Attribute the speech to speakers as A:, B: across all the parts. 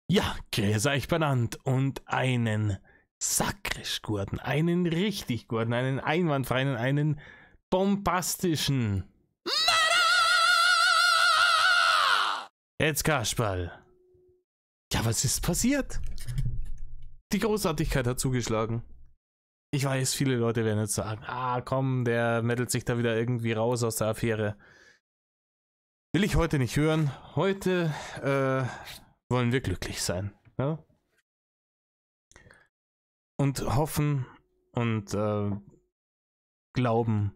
A: Ja, grüß euch benannt und einen sakrisch guten, einen richtig guten, einen einwandfreien, einen bombastischen. Jetzt Kasperl. Ja, was ist passiert? Die Großartigkeit hat zugeschlagen. Ich weiß, viele Leute werden jetzt sagen, komm, der mettelt sich da wieder irgendwie raus aus der Affäre. Will ich heute nicht hören. Heute wollen wir glücklich sein. Ja? Und hoffen und glauben,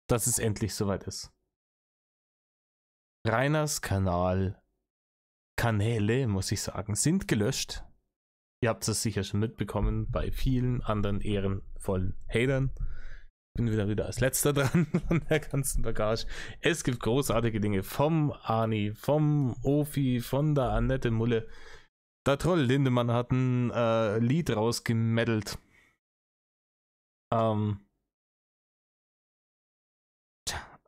A: dass es endlich soweit ist. Rainers Kanäle, muss ich sagen, sind gelöscht. Ihr habt es sicher schon mitbekommen bei vielen anderen ehrenvollen Hatern. Bin wieder als letzter dran von der ganzen Bagage. Es gibt großartige Dinge vom Arni, vom Ofi, von der Annette Mulle. Der Troll Lindemann hat ein Lied rausgemeddelt. Aber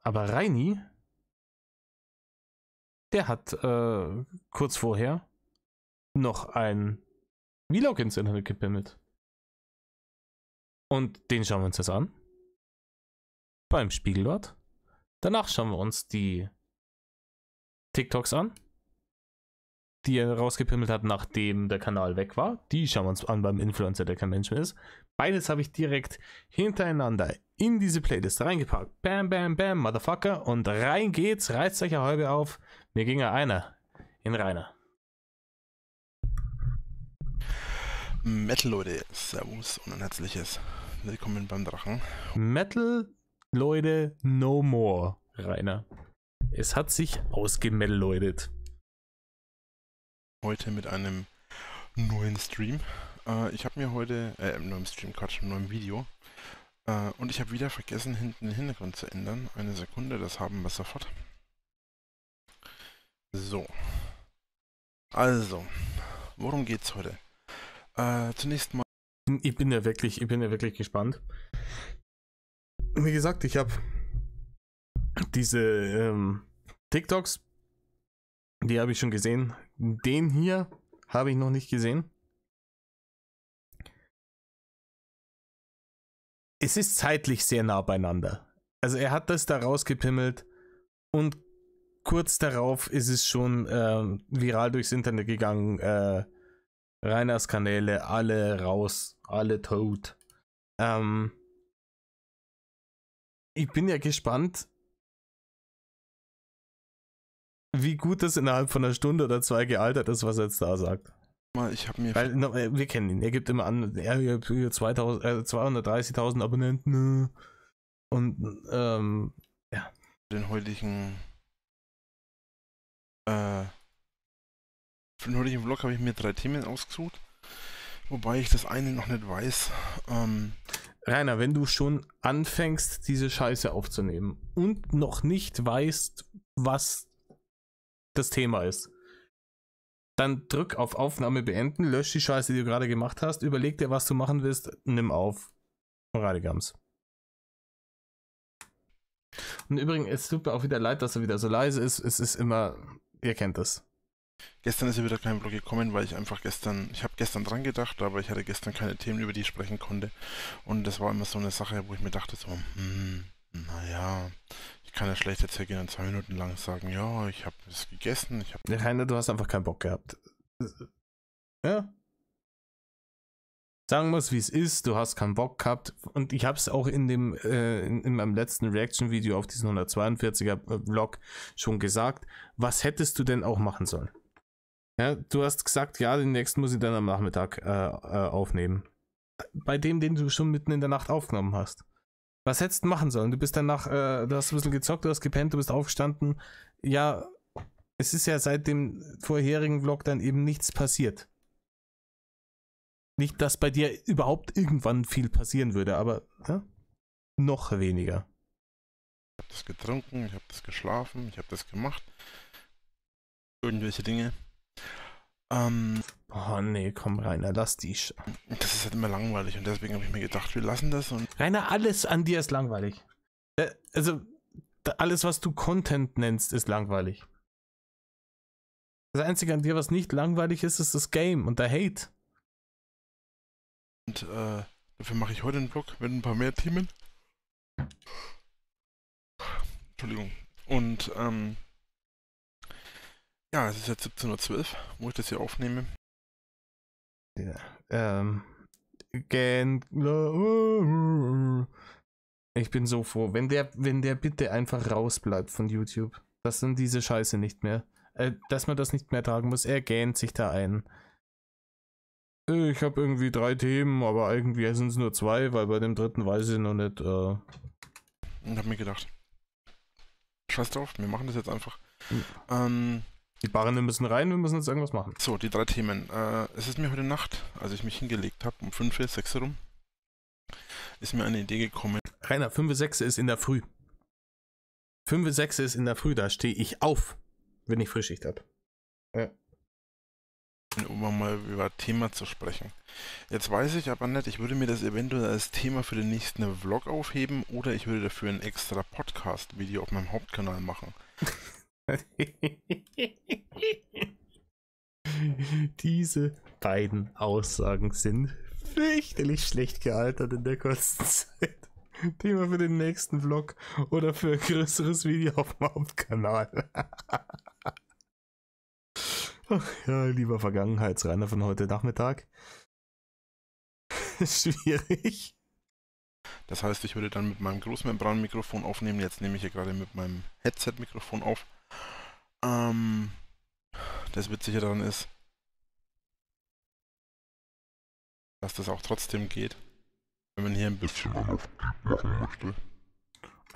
A: Reini, der hat kurz vorher noch ein Vlog ins Internet gepimmelt. Und den schauen wir uns jetzt an. Beim Spiegelort. Danach schauen wir uns die TikToks an, die er rausgepimmelt hat, nachdem der Kanal weg war. Die schauen wir uns an beim Influencer, der kein Mensch mehr ist. Beides habe ich direkt hintereinander in diese Playlist reingepackt. Bam, bam, bam, Motherfucker. Und rein geht's. Reißt euch eine halbe auf. Mir ging ja einer in Rainer.
B: Metal, Leute, Servus und ein herzliches Willkommen beim Drachen.
A: Metal, Leute, no more, Rainer. Es hat sich ausgemeldet.
B: Heute mit einem neuen Stream. Ich habe mir heute, im neuen Stream, Quatsch, im neuen Video. Und ich habe wieder vergessen, hinten den Hintergrund zu ändern. Eine Sekunde, das haben wir sofort. So. Also, worum geht's heute? Zunächst mal.
A: Ich bin ja wirklich gespannt. Wie gesagt, ich habe diese TikToks, die habe ich schon gesehen. Den hier habe ich noch nicht gesehen. Es ist zeitlich sehr nah beieinander. Also er hat das da rausgepimmelt und kurz darauf ist es schon viral durchs Internet gegangen. Rainers Kanäle, alle raus, alle tot. Ich bin ja gespannt, wie gut das innerhalb von einer Stunde oder zwei gealtert ist, was er jetzt da sagt.
B: Ich habe mir.
A: Weil wir kennen ihn, er gibt immer an, er hat 230.000 Abonnenten und ja.
B: Den heutigen für den heutigen Vlog habe ich mir 3 Themen ausgesucht, wobei ich das eine noch nicht weiß.
A: Rainer, wenn du schon anfängst, diese Scheiße aufzunehmen und noch nicht weißt, was das Thema ist, dann drück auf Aufnahme beenden, lösch die Scheiße, die du gerade gemacht hast, überleg dir, was du machen willst, nimm auf. Radigams. Und übrigens, es tut mir auch wieder leid, dass er wieder so leise ist. Es ist immer, ihr kennt das.
B: Gestern ist ja wieder kein Vlog gekommen, weil ich habe gestern dran gedacht, aber ich hatte gestern keine Themen, über die ich sprechen konnte. Und das war immer so eine Sache, wo ich mir dachte so, naja, ich kann ja schlecht jetzt hergehen und 2 Minuten lang sagen, ja, ich habe es gegessen,
A: Rainer, du hast einfach keinen Bock gehabt. Ja. Sagen wir es, wie es ist, du hast keinen Bock gehabt. Und ich habe es auch in meinem letzten Reaction-Video auf diesen 142er-Vlog schon gesagt. Was hättest du denn auch machen sollen? Ja, du hast gesagt, ja, den nächsten muss ich dann am Nachmittag aufnehmen. Bei dem, den du schon mitten in der Nacht aufgenommen hast. Was hättest du machen sollen? Du bist danach, du hast ein bisschen gezockt, du hast gepennt, du bist aufgestanden. Ja, es ist ja seit dem vorherigen Vlog dann eben nichts passiert. Nicht, dass bei dir überhaupt irgendwann viel passieren würde, aber ja, noch weniger.
B: Ich habe das getrunken, ich habe das geschlafen, ich habe das gemacht. Irgendwelche Dinge.
A: Oh nee, komm Rainer, lass die
B: Das ist halt immer langweilig und deswegen habe ich mir gedacht, wir lassen das. Und
A: Rainer, alles an dir ist langweilig. Also, alles, was du Content nennst, ist langweilig. Das Einzige an dir, was nicht langweilig ist, ist das Game und der Hate.
B: Und dafür mache ich heute einen Vlog mit ein paar mehr Themen. Entschuldigung. Und ja, es ist jetzt 17:12 Uhr, wo ich das hier aufnehme.
A: Ja, ich bin so froh, wenn der bitte einfach rausbleibt von YouTube. Das sind diese Scheiße nicht mehr. Dass man das nicht mehr tragen muss. Er gähnt sich da ein. Ich habe irgendwie 3 Themen, aber irgendwie sind es nur 2, weil bei dem dritten weiß ich noch nicht.
B: Und habe mir gedacht, scheiß drauf, wir machen das jetzt einfach.
A: Die Barren müssen rein, wir müssen jetzt irgendwas machen.
B: So, die 3 Themen. Es ist mir heute Nacht, als ich mich hingelegt habe, um 5, 6 rum, ist mir eine Idee gekommen.
A: Rainer, 5, 6 ist in der Früh. 5, 6 ist in der Früh, da stehe ich auf, wenn ich Frühschicht habe. Ja.
B: Um mal über ein Thema zu sprechen. Jetzt weiß ich aber nicht, ich würde mir das eventuell als Thema für den nächsten Vlog aufheben oder ich würde dafür ein extra Podcast-Video auf meinem Hauptkanal machen.
A: Diese beiden Aussagen sind fürchterlich schlecht gealtert in der kurzen Zeit. Thema für den nächsten Vlog oder für ein größeres Video auf dem Hauptkanal. Ach ja, lieber Vergangenheitsrainer von heute Nachmittag. Schwierig.
B: Das heißt, ich würde dann mit meinem Großmembranmikrofon aufnehmen. Jetzt nehme ich hier gerade mit meinem Headset-Mikrofon auf. Das Witzige daran ist, dass das auch trotzdem geht, wenn man hier ein bisschen Luft machen möchte.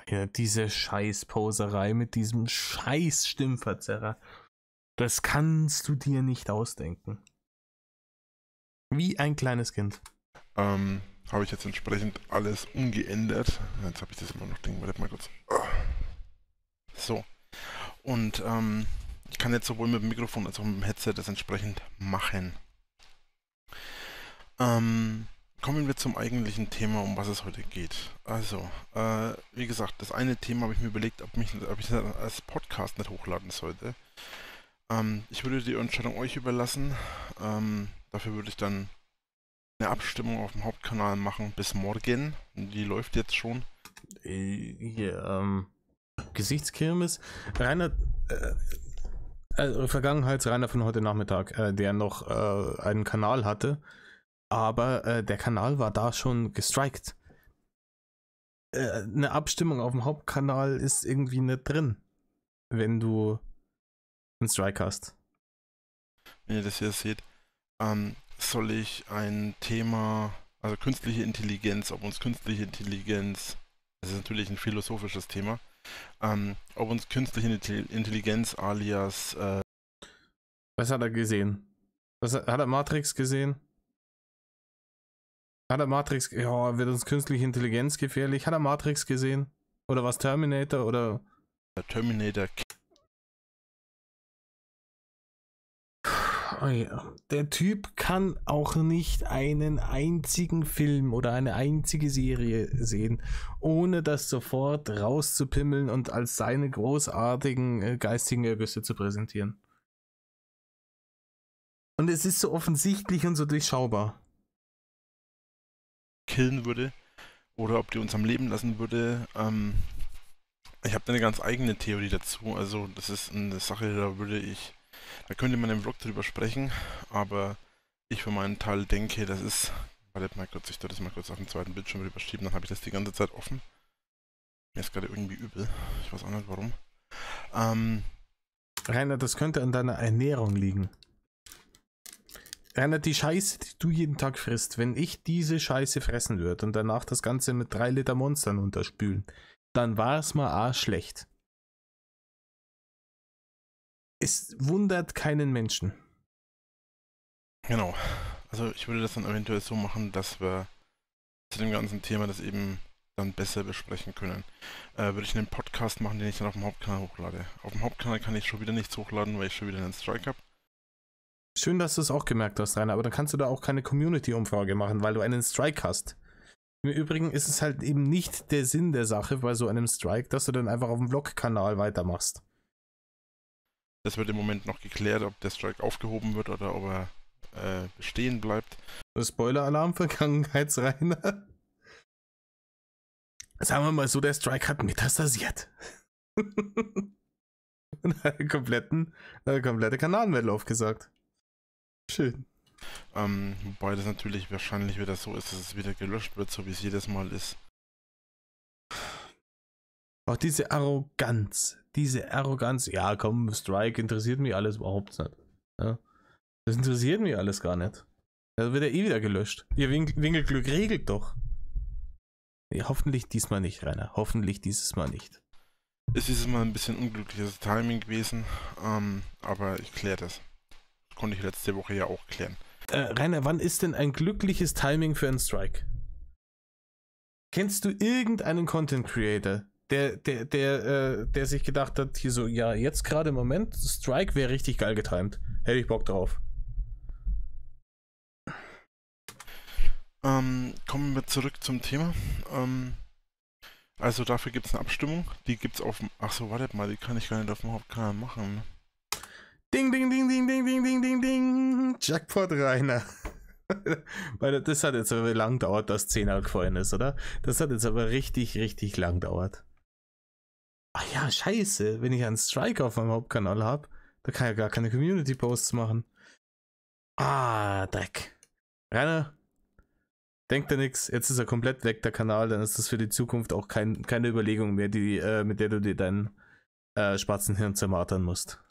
A: Ja, diese Scheißposerei mit diesem scheiß Stimmverzerrer. Das kannst du dir nicht ausdenken. Wie ein kleines Kind.
B: Habe ich jetzt entsprechend alles umgeändert. Jetzt habe ich das immer noch Ding. Warte mal kurz. So. Und ich kann jetzt sowohl mit dem Mikrofon als auch mit dem Headset das entsprechend machen. Kommen wir zum eigentlichen Thema, um was es heute geht. Also, wie gesagt, das eine Thema habe ich mir überlegt, ob ich das als Podcast nicht hochladen sollte. Ich würde die Entscheidung euch überlassen. Dafür würde ich dann eine Abstimmung auf dem Hauptkanal machen bis morgen. Die läuft jetzt schon.
A: Hier, Gesichtskirmes. Rainer, Vergangenheitsrainer von heute Nachmittag, der noch einen Kanal hatte, aber der Kanal war da schon gestrikt. Eine Abstimmung auf dem Hauptkanal ist irgendwie nicht drin, wenn du einen Strike hast.
B: Wenn ihr das hier seht, soll ich ein Thema, also künstliche Intelligenz, ob uns künstliche Intelligenz, das ist natürlich ein philosophisches Thema, ob uns künstliche Intelligenz alias...
A: Was hat er gesehen? Hat er Matrix gesehen? Hat er Matrix... Ja, wird uns künstliche Intelligenz gefährlich? Hat er Matrix gesehen? Oder was Terminator? Oder...
B: Terminator...
A: Oh ja. Der Typ kann auch nicht einen einzigen Film oder eine einzige Serie sehen, ohne das sofort rauszupimmeln und als seine großartigen geistigen Ergüsse zu präsentieren. Und es ist so offensichtlich und so durchschaubar.
B: Killen würde oder ob die uns am Leben lassen würde. Ich habe da eine ganz eigene Theorie dazu. Also das ist eine Sache, da könnte man im Vlog drüber sprechen, aber ich für meinen Teil denke, das ist... Wartet mal kurz, ich soll das mal kurz auf den zweiten Bildschirm rüberschieben, dann habe ich das die ganze Zeit offen. Mir ist gerade irgendwie übel, ich weiß auch nicht warum.
A: Rainer, das könnte an deiner Ernährung liegen. Rainer, die Scheiße, die du jeden Tag frisst, wenn ich diese Scheiße fressen würde und danach das Ganze mit 3 Liter Monstern unterspülen, dann war es mal schlecht. Es wundert keinen Menschen.
B: Genau. Also ich würde das dann eventuell so machen, dass wir zu dem ganzen Thema das eben dann besser besprechen können. Würde ich einen Podcast machen, den ich dann auf dem Hauptkanal hochlade. Auf dem Hauptkanal kann ich schon wieder nichts hochladen, weil ich schon wieder einen Strike habe.
A: Schön, dass du es auch gemerkt hast, Rainer, aber dann kannst du da auch keine Community-Umfrage machen, weil du einen Strike hast. Im Übrigen ist es halt eben nicht der Sinn der Sache bei so einem Strike, dass du dann einfach auf dem Vlog-Kanal weitermachst.
B: Das wird im Moment noch geklärt, ob der Strike aufgehoben wird oder ob er bestehen bleibt.
A: Spoiler-Alarm, Vergangenheitsreiner. Sagen wir mal so, der Strike hat metastasiert. Und hat komplette Kanalwelle aufgesagt. Schön.
B: Wobei das natürlich wahrscheinlich wieder so ist, dass es wieder gelöscht wird, so wie es jedes Mal ist.
A: Auch diese Arroganz, ja komm, Strike interessiert mich alles überhaupt nicht. Ja? Das interessiert mich alles gar nicht. Da wird er eh wieder gelöscht. Ihr Winkelglück regelt doch. Ja, hoffentlich diesmal nicht, Rainer. Hoffentlich dieses Mal nicht.
B: Es ist mal ein bisschen unglückliches Timing gewesen, aber ich kläre das. Konnte ich letzte Woche ja auch klären.
A: Rainer, wann ist denn ein glückliches Timing für einen Strike? Kennst du irgendeinen Content Creator, der sich gedacht hat, hier so, ja, jetzt gerade im Moment, Strike wäre richtig geil getimed. Hätte ich Bock drauf.
B: Kommen wir zurück zum Thema. Also dafür gibt es eine Abstimmung. Die gibt es auf dem... Achso, wartet mal, die kann ich gar nicht auf dem Hauptkanal machen. Ne?
A: Ding, ding, ding, ding, ding, ding, ding, ding, ding. Jackpot, Rainer. Weil das hat jetzt aber lang gedauert, dass 10 gefallen ist, oder? Das hat jetzt aber richtig, richtig lang gedauert. Ach ja, scheiße. Wenn ich einen Strike auf meinem Hauptkanal habe, da kann ich ja gar keine Community-Posts machen. Ah, Dreck. Rainer, denkt dir nix. Jetzt ist er komplett weg, der Kanal. Dann ist das für die Zukunft auch keine Überlegung mehr, mit der du dir dein Spatzenhirn zermartern musst.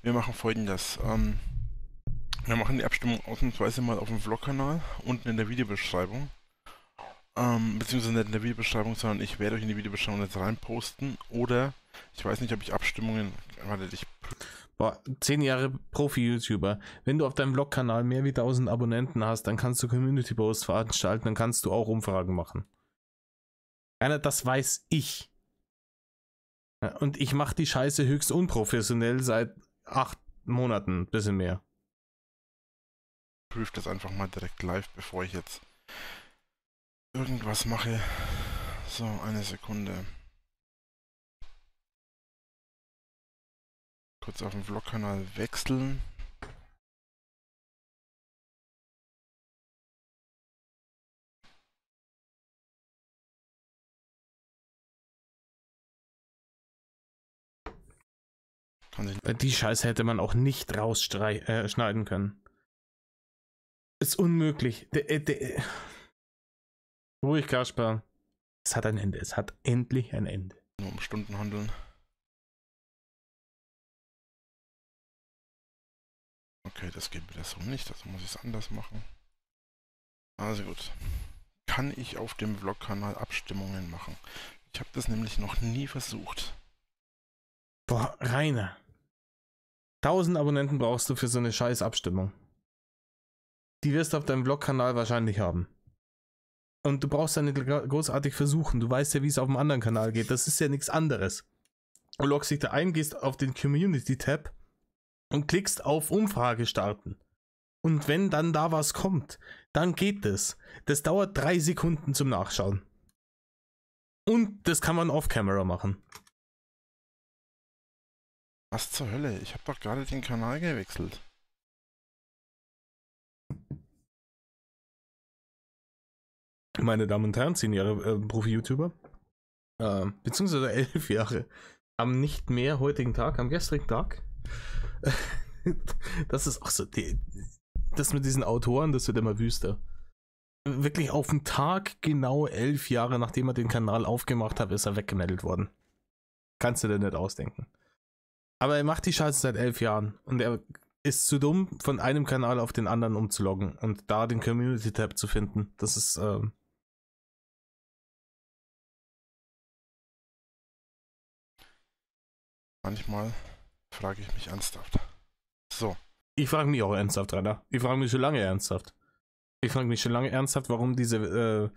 B: Wir machen Folgendes. Wir machen die Abstimmung ausnahmsweise mal auf dem Vlog-Kanal, unten in der Videobeschreibung. Beziehungsweise nicht in der Videobeschreibung, sondern ich werde euch in die Videobeschreibung jetzt reinposten. Oder, ich weiß nicht, ob ich Abstimmungen... Warte,
A: 10 Jahre Profi-YouTuber. Wenn du auf deinem Vlog-Kanal mehr wie 1000 Abonnenten hast, dann kannst du Community-Posts veranstalten, dann kannst du auch Umfragen machen. Rainer, das weiß ich. Ja, und ich mache die Scheiße höchst unprofessionell seit 8 Monaten, bisschen mehr.
B: Prüfe das einfach mal direkt live, bevor ich jetzt irgendwas mache. So, eine Sekunde. Kurz auf den Vlog-Kanal wechseln.
A: Die Scheiße hätte man auch nicht rausschneiden können. Ist unmöglich. Ruhig, Kasper. Es hat ein Ende. Es hat endlich ein Ende.
B: Nur um Stunden handeln. Okay, das geht wieder so nicht. Also muss ich es anders machen. Also gut. Kann ich auf dem Vlog-Kanal Abstimmungen machen? Ich habe das nämlich noch nie versucht.
A: Boah, Rainer. 1000 Abonnenten brauchst du für so eine scheiß Abstimmung. Die wirst du auf deinem Vlog-Kanal wahrscheinlich haben. Und du brauchst ja nicht großartig versuchen. Du weißt ja, wie es auf dem anderen Kanal geht. Das ist ja nichts anderes. Du loggst dich da ein, gehst auf den Community-Tab und klickst auf Umfrage starten. Und wenn dann da was kommt, dann geht das. Das dauert 3 Sekunden zum Nachschauen. Und das kann man off-camera machen.
B: Was zur Hölle? Ich habe doch gerade den Kanal gewechselt.
A: Meine Damen und Herren, 10 Jahre Profi-YouTuber, beziehungsweise 11 Jahre, am nicht mehr heutigen Tag, am gestrigen Tag. Das ist auch so, das mit diesen Autoren, das wird immer wüster. Wirklich auf den Tag genau 11 Jahre, nachdem er den Kanal aufgemacht hat, ist er weggemeldet worden. Kannst du dir nicht ausdenken. Aber er macht die Scheiße seit 11 Jahren und er ist zu dumm, von einem Kanal auf den anderen umzuloggen und da den Community-Tab zu finden. Das ist,
B: Manchmal frage ich mich ernsthaft. So.
A: Ich frage mich auch ernsthaft, Rainer. Ich frage mich schon lange ernsthaft. Warum diese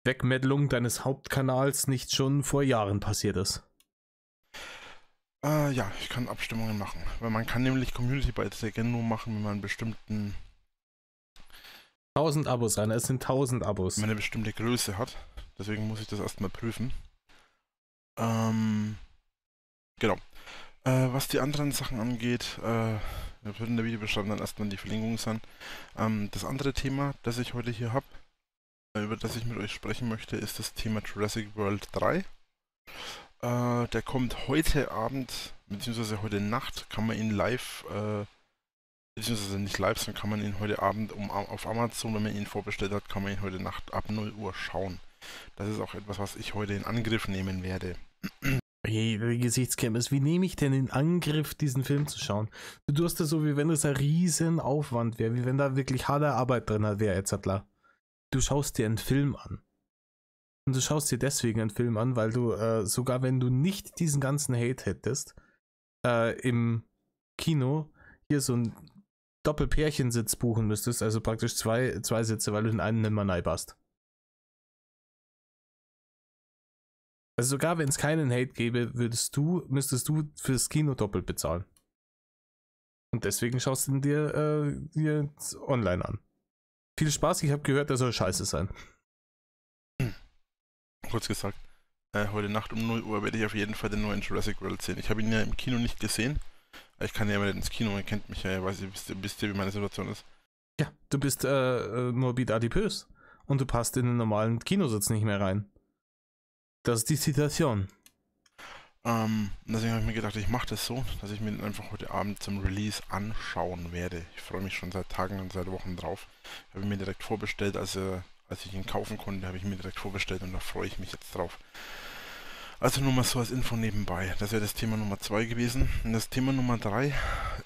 A: Wegmeddlung deines Hauptkanals nicht schon vor Jahren passiert ist.
B: Ja, ich kann Abstimmungen machen. Weil man kann nämlich Community-Beiträge nur machen, wenn man einen bestimmten...
A: 1000 Abos, Rainer. Es sind 1000 Abos.
B: Wenn man eine bestimmte Größe hat. Deswegen muss ich das erstmal prüfen. Genau. Was die anderen Sachen angeht, wird in der Videobeschreibung dann erstmal die Verlinkung sein. Das andere Thema, das ich heute hier habe, über das ich mit euch sprechen möchte, ist das Thema Jurassic World 3. Der kommt heute Abend, beziehungsweise heute Nacht, kann man ihn live, beziehungsweise nicht live, sondern kann man ihn heute Abend auf Amazon, wenn man ihn vorbestellt hat, kann man ihn heute Nacht ab 0 Uhr schauen. Das ist auch etwas, was ich heute in Angriff nehmen werde.
A: Hey, die Gesichtscameras, wie nehme ich denn in Angriff, diesen Film zu schauen? Du tust das so, wie wenn das ein riesen Aufwand wäre, wie wenn da wirklich harte Arbeit drin wäre, etc. Du schaust dir einen Film an. Und du schaust dir deswegen einen Film an, weil du, sogar wenn du nicht diesen ganzen Hate hättest, im Kino hier so ein Doppelpärchensitz buchen müsstest, also praktisch zwei Sitze, weil du den einen nicht mehr reinpasst. Also sogar wenn es keinen Hate gäbe, müsstest du fürs Kino doppelt bezahlen. Und deswegen schaust du ihn dir online an. Viel Spaß, ich habe gehört, der soll scheiße sein.
B: Kurz gesagt, heute Nacht um 0 Uhr werde ich auf jeden Fall den neuen Jurassic World sehen. Ich habe ihn ja im Kino nicht gesehen. Ich kann ja immer nicht ins Kino, ihr kennt mich ja, ihr wisst ihr, wie meine Situation ist.
A: Ja, du bist morbid adipös und du passt in den normalen Kinositz nicht mehr rein. Das ist die Situation.
B: Deswegen habe ich mir gedacht, ich mache das so, dass ich mir den einfach heute Abend zum Release anschauen werde. Ich freue mich schon seit Tagen und seit Wochen drauf. Ich habe ihn mir direkt vorbestellt, als ich ihn kaufen konnte, habe ich ihn mir direkt vorbestellt und da freue ich mich jetzt drauf. Also nur mal so als Info nebenbei. Das wäre das Thema Nummer 2 gewesen. Und das Thema Nummer 3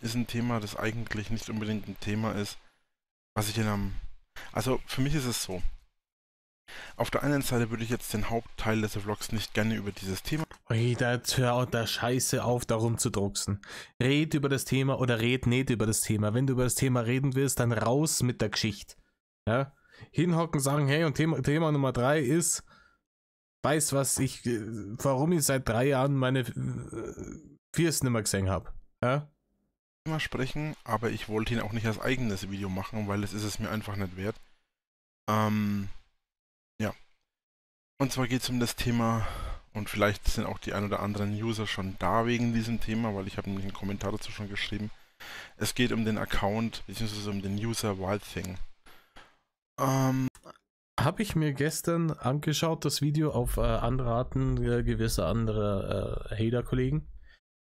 B: ist ein Thema, das eigentlich nicht unbedingt ein Thema ist, was ich also für mich ist es so. Auf der einen Seite würde ich jetzt den Hauptteil des Vlogs nicht gerne über dieses Thema.
A: Jetzt hör auch da Scheiße auf, da rumzudrucksen. Red über das Thema oder red nicht über das Thema. Wenn du über das Thema reden willst, dann raus mit der Geschichte. Ja? Hinhocken, sagen, hey, und Thema Nummer 3 ist, warum ich seit 3 Jahren meine Fiers nicht mehr gesehen habe. Ja?
B: Thema sprechen, aber ich wollte ihn auch nicht als eigenes Video machen, weil es ist es mir einfach nicht wert. Ja. Und zwar geht es um das Thema, und vielleicht sind auch die ein oder anderen User schon da wegen diesem Thema, weil ich habe nämlich einen Kommentar dazu schon geschrieben. Es geht um den Account, beziehungsweise um den User Wildthing.
A: Habe ich mir gestern angeschaut, das Video auf Anraten gewisser anderer Hater-Kollegen.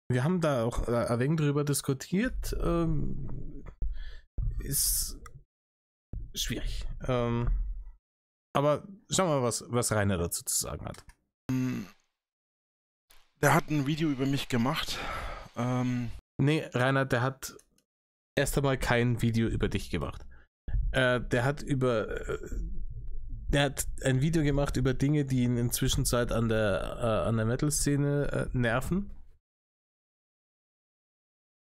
A: Wir haben da auch ein wenig drüber diskutiert. Ist schwierig. Aber schauen wir mal, was Rainer dazu zu sagen hat.
B: Der hat ein Video über mich gemacht.
A: Nee, Rainer, der hat erst einmal kein Video über dich gemacht. Der hat ein Video gemacht über Dinge, die ihn inzwischen an der Metal-Szene nerven.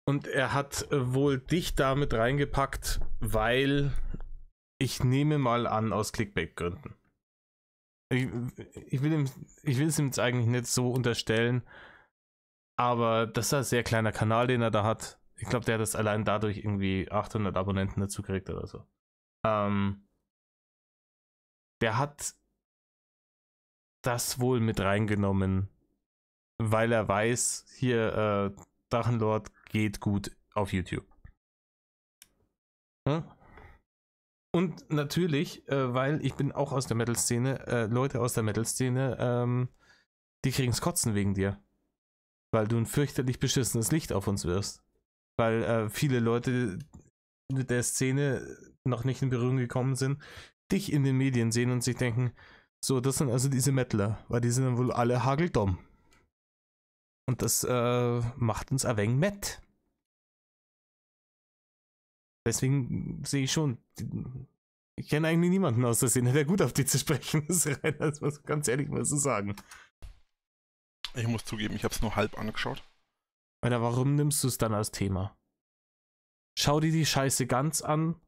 A: Und er hat wohl dich damit reingepackt, weil ich nehme mal an, aus Clickbait-Gründen. Ich will es ihm jetzt eigentlich nicht so unterstellen, aber das ist ein sehr kleiner Kanal, den er da hat. Ich glaube, der hat das allein dadurch irgendwie 800 Abonnenten dazu gekriegt oder so. Der hat das wohl mit reingenommen, weil er weiß, hier Drachenlord geht gut auf YouTube. Hm? Und natürlich, weil ich bin auch aus der Metal-Szene, Leute aus der Metal-Szene, die kriegen's Kotzen wegen dir. Weil du ein fürchterlich beschissenes Licht auf uns wirst. Weil viele Leute mit der Szene noch nicht in Berührung gekommen sind, dich in den Medien sehen und sich denken, so, das sind also diese Metaler, weil die sind dann wohl alle hageldumm. Und das macht uns ein wenig matt. Deswegen sehe ich schon, ich kenne eigentlich niemanden aus der Szene, der gut auf die zu sprechen ist, Rainer, das muss ganz ehrlich mal so sagen.
B: Ich muss zugeben, ich habe es nur halb angeschaut.
A: Alter, warum nimmst du es dann als Thema? Schau dir die Scheiße ganz an,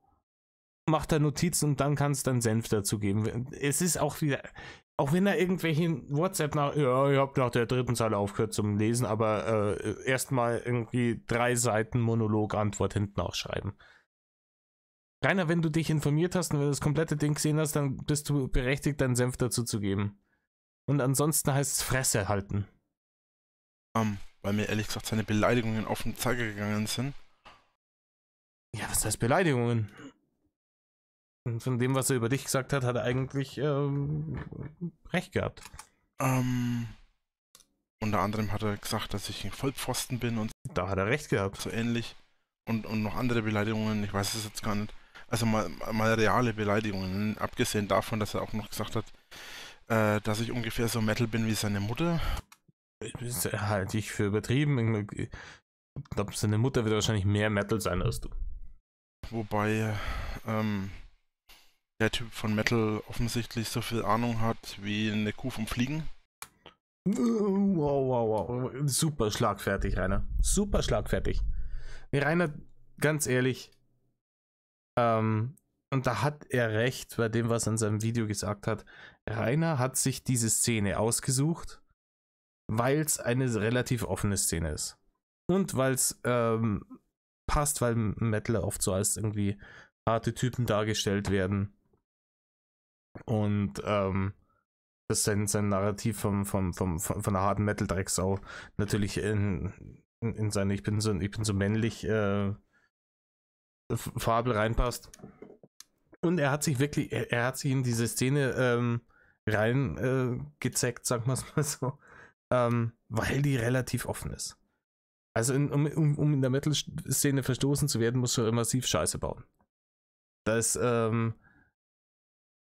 A: mach da Notizen und dann kannst du deinen Senf dazu geben. Es ist auch wieder, auch wenn da irgendwelche WhatsApp ich hab nach der 3. Zeile aufgehört zum Lesen, aber erstmal irgendwie 3 Seiten Monolog-Antwort hinten ausschreiben. Rainer, wenn du dich informiert hast und wenn du das komplette Ding gesehen hast, dann bist du berechtigt, deinen Senf dazu zu geben. Und ansonsten heißt es Fresse halten.
B: weil mir ehrlich gesagt seine Beleidigungen auf den Zeiger gegangen sind.
A: Ja, was heißt Beleidigungen? Und von dem, was er über dich gesagt hat, hat er eigentlich recht gehabt.
B: Unter anderem hat er gesagt, dass ich ein Vollpfosten bin und
A: Da hat er recht gehabt.
B: so ähnlich. Und noch andere Beleidigungen, ich weiß es jetzt gar nicht. Also mal reale Beleidigungen, abgesehen davon, dass er auch noch gesagt hat, dass ich ungefähr so Metal bin wie seine Mutter.
A: Das halte ich für übertrieben. Ich glaube, seine Mutter wird wahrscheinlich mehr Metal sein als du.
B: Wobei der Typ von Metal offensichtlich so viel Ahnung hat wie eine Kuh vom Fliegen.
A: Wow. Super schlagfertig, Rainer. Super schlagfertig. Nee, Rainer, ganz ehrlich, und da hat er recht bei dem, was er in seinem Video gesagt hat. Rainer hat sich diese Szene ausgesucht, weil es eine relativ offene Szene ist. Und weil es passt, weil Metal oft so als irgendwie harte Typen dargestellt werden. Und das sein Narrativ von einer harten Metal-Drecksau natürlich in seine ich bin so männlich Fabel reinpasst. Und er hat sich wirklich, er hat sich in diese Szene rein gezeckt, sagen wir es mal so, weil die relativ offen ist. Also um in der Metal-Szene verstoßen zu werden, muss schon massiv Scheiße bauen. Das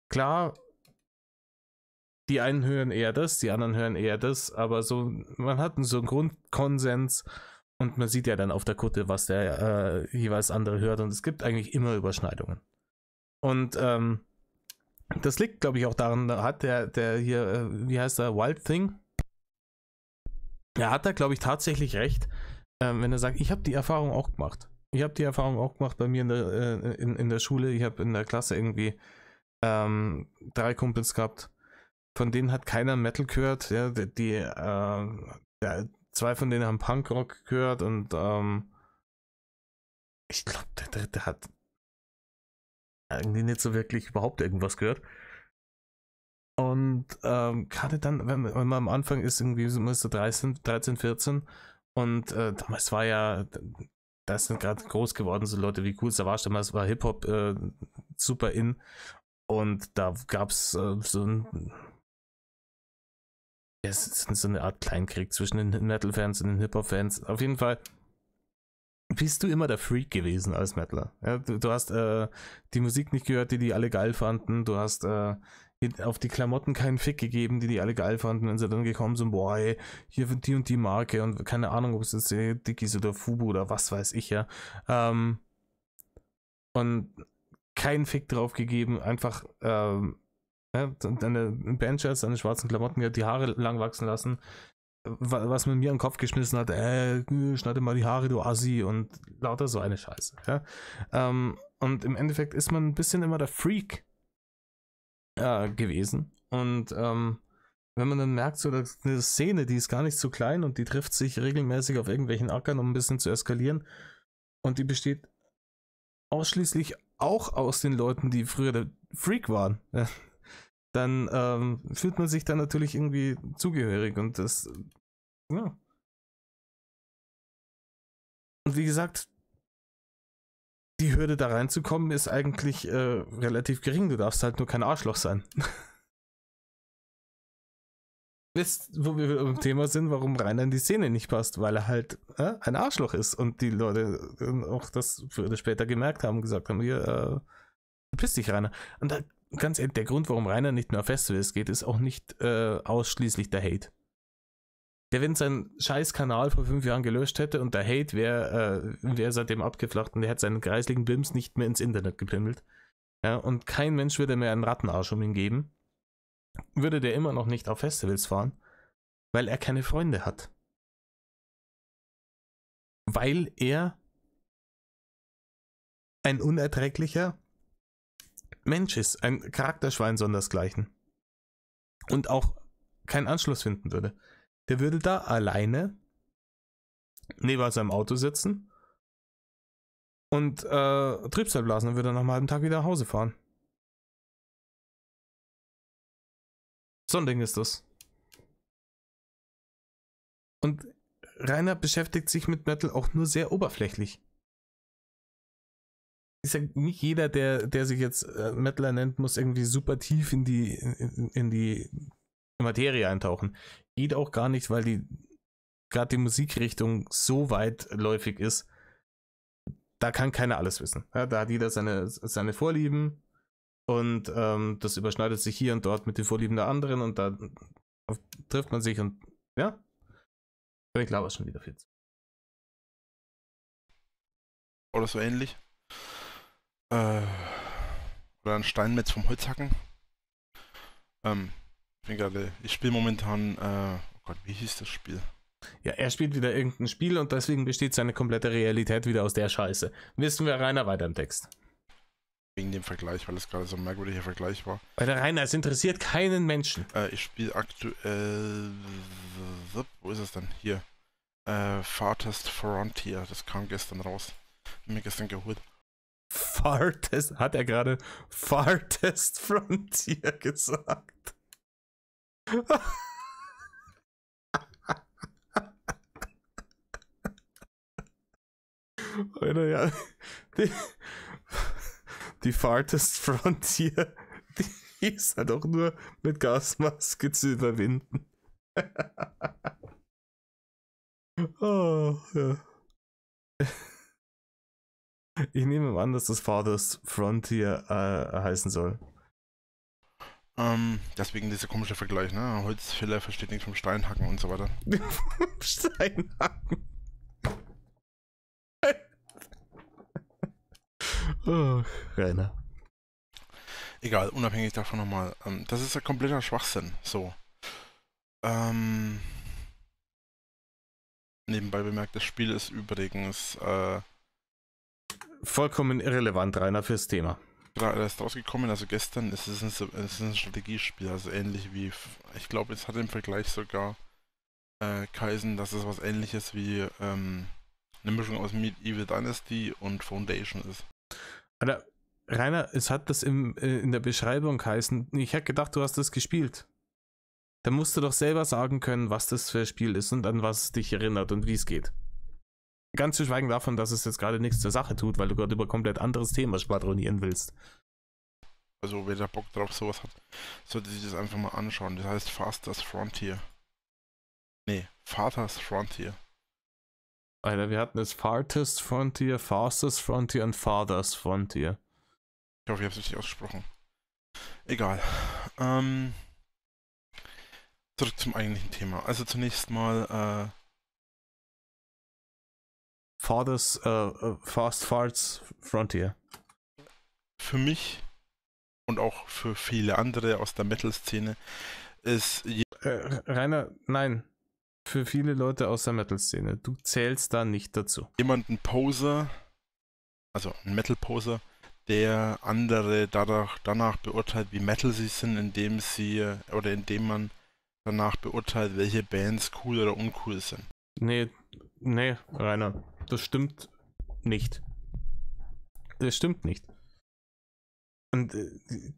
A: klar, die einen hören eher das, die anderen hören eher das, aber so, man hat so einen Grundkonsens und man sieht ja dann auf der Kutte, was der jeweils andere hört, und es gibt eigentlich immer Überschneidungen. Und das liegt, glaube ich, auch daran, da hat der hier, wie heißt der, Wild Thing? Er hat da, glaube ich, tatsächlich recht, wenn er sagt, ich habe die Erfahrung auch gemacht. Ich habe die Erfahrung auch gemacht bei mir in der Schule. Ich habe in der Klasse irgendwie 3 Kumpels gehabt, von denen hat keiner Metal gehört. Ja, 2 von denen haben Punkrock gehört und ich glaube, der dritte hat irgendwie nicht so wirklich überhaupt irgendwas gehört. Und gerade dann, wenn man am Anfang ist, irgendwie so 13, 14 und damals war ja, da sind gerade groß geworden so Leute wie Kool Savas, damals war Hip-Hop super in, und da gab es so eine Art Kleinkrieg zwischen den Metal-Fans und den Hip-Hop-Fans. Auf jeden Fall bist du immer der Freak gewesen als Metaler. Ja, du hast die Musik nicht gehört, die alle geil fanden. Du hast auf die Klamotten keinen Fick gegeben, die alle geil fanden. Wenn sie dann gekommen sind, boah, ey, hier für die und die Marke und keine Ahnung, ob es jetzt Dickies oder Fubu oder was weiß ich, ja. Und keinen Fick drauf gegeben, einfach deine Bandshirts, deine schwarzen Klamotten, die Haare lang wachsen lassen, was man mir in den Kopf geschmissen hat, schneide mal die Haare, du Assi, und lauter so eine Scheiße. Ja? Und im Endeffekt ist man ein bisschen immer der Freak gewesen. Und wenn man dann merkt, so dass eine Szene, die ist gar nicht so klein und die trifft sich regelmäßig auf irgendwelchen Ackern, um ein bisschen zu eskalieren, und die besteht ausschließlich auch aus den Leuten, die früher der Freak waren, dann fühlt man sich dann natürlich irgendwie zugehörig, und das, ja. Und wie gesagt, die Hürde da reinzukommen ist eigentlich relativ gering. Du darfst halt nur kein Arschloch sein. Wisst, wo wir beim Thema sind, warum Rainer in die Szene nicht passt, weil er halt ein Arschloch ist und die Leute auch das früher oder später gemerkt haben und gesagt haben, hier, piss dich, Rainer. Und da, ganz ehrlich, der Grund, warum Rainer nicht mehr auf Festivals geht, ist auch nicht ausschließlich der Hate. Der, wenn seinen scheiß Kanal vor 5 Jahren gelöscht hätte und der Hate wäre seitdem abgeflacht und der hätte seinen kreisligen Bims nicht mehr ins Internet gepimmelt. Ja, und kein Mensch würde mehr einen Rattenarsch um ihn geben, würde der immer noch nicht auf Festivals fahren, weil er keine Freunde hat. Weil er ein unerträglicher Mensch ist, ein Charakterschwein sondersgleichen. Und auch keinen Anschluss finden würde. Der würde da alleine neben seinem Auto sitzen und Trübsal blasen, und würde dann nach einem halben Tag wieder nach Hause fahren. So ein Ding ist das. Und Rainer beschäftigt sich mit Metal auch nur sehr oberflächlich. Ist ja nicht jeder, der sich jetzt Metaler nennt, muss irgendwie super tief in die Materie eintauchen. Geht auch gar nicht, weil gerade die Musikrichtung so weitläufig ist, da kann keiner alles wissen. Ja, da hat jeder seine Vorlieben und das überschneidet sich hier und dort mit den Vorlieben der anderen und da trifft man sich und ja, ich glaube schon wieder viel.
B: Oder so ähnlich. Oder ein Steinmetz vom Holzhacken. Ich spiele momentan, oh Gott, wie hieß das Spiel?
A: Ja, er spielt wieder irgendein Spiel und deswegen besteht seine komplette Realität wieder aus der Scheiße. Wissen wir Rainer weiter im Text.
B: Wegen dem Vergleich, weil es gerade so ein merkwürdiger Vergleich war.
A: Weil der Rainer, es interessiert keinen Menschen.
B: Ich spiele aktuell, wo ist es denn? Hier. Farthest Frontier, das kam gestern raus. Hab mir gestern geholt.
A: Farthest, hat er gerade Farthest Frontier gesagt? Oder ja, die Farthest Frontier, die ist halt auch nur mit Gasmaske zu überwinden. Oh, ja. Ich nehme mal an, dass das Farthest Frontier heißen soll.
B: Deswegen dieser komische Vergleich, ne? Holzfäller versteht nichts vom Steinhacken und so weiter.
A: Steinhacken. Oh, Rainer.
B: Egal, unabhängig davon nochmal. Das ist ein kompletter Schwachsinn. So. Nebenbei bemerkt, das Spiel ist übrigens
A: vollkommen irrelevant, Rainer, fürs Thema.
B: Gerade erst rausgekommen, also gestern. Es ist ein Strategiespiel, also ähnlich wie, ich glaube, es hat im Vergleich sogar geheißen, dass es was ähnliches wie eine Mischung aus Medieval Dynasty und Foundation ist.
A: Alter, Rainer, es hat das in der Beschreibung geheißen. Ich hätte gedacht, du hast das gespielt. Da musst du doch selber sagen können, was das für ein Spiel ist und an was es dich erinnert und wie es geht. Ganz zu schweigen davon, dass es jetzt gerade nichts zur Sache tut, weil du gerade über komplett anderes Thema schwadronieren willst.
B: Also wer da Bock drauf sowas hat, sollte sich das einfach mal anschauen. Das heißt Farthest Frontier. Nee, Farthest Frontier.
A: Alter, wir hatten das Farthest Frontier, Fastest Frontier und Farthest Frontier.
B: Ich hoffe, ich habe es richtig ausgesprochen. Egal. Zurück zum eigentlichen Thema. Also zunächst mal
A: Fast Farts Frontier.
B: Für mich und auch für viele andere aus der Metal-Szene ist...
A: Rainer, nein. Für viele Leute aus der Metal-Szene. Du zählst da nicht dazu.
B: Jemand ein Poser, also ein Metal-Poser, der andere danach beurteilt, wie Metal sie sind, indem man danach beurteilt, welche Bands cool oder uncool sind.
A: Nee, Rainer, das stimmt nicht. Das stimmt nicht. Und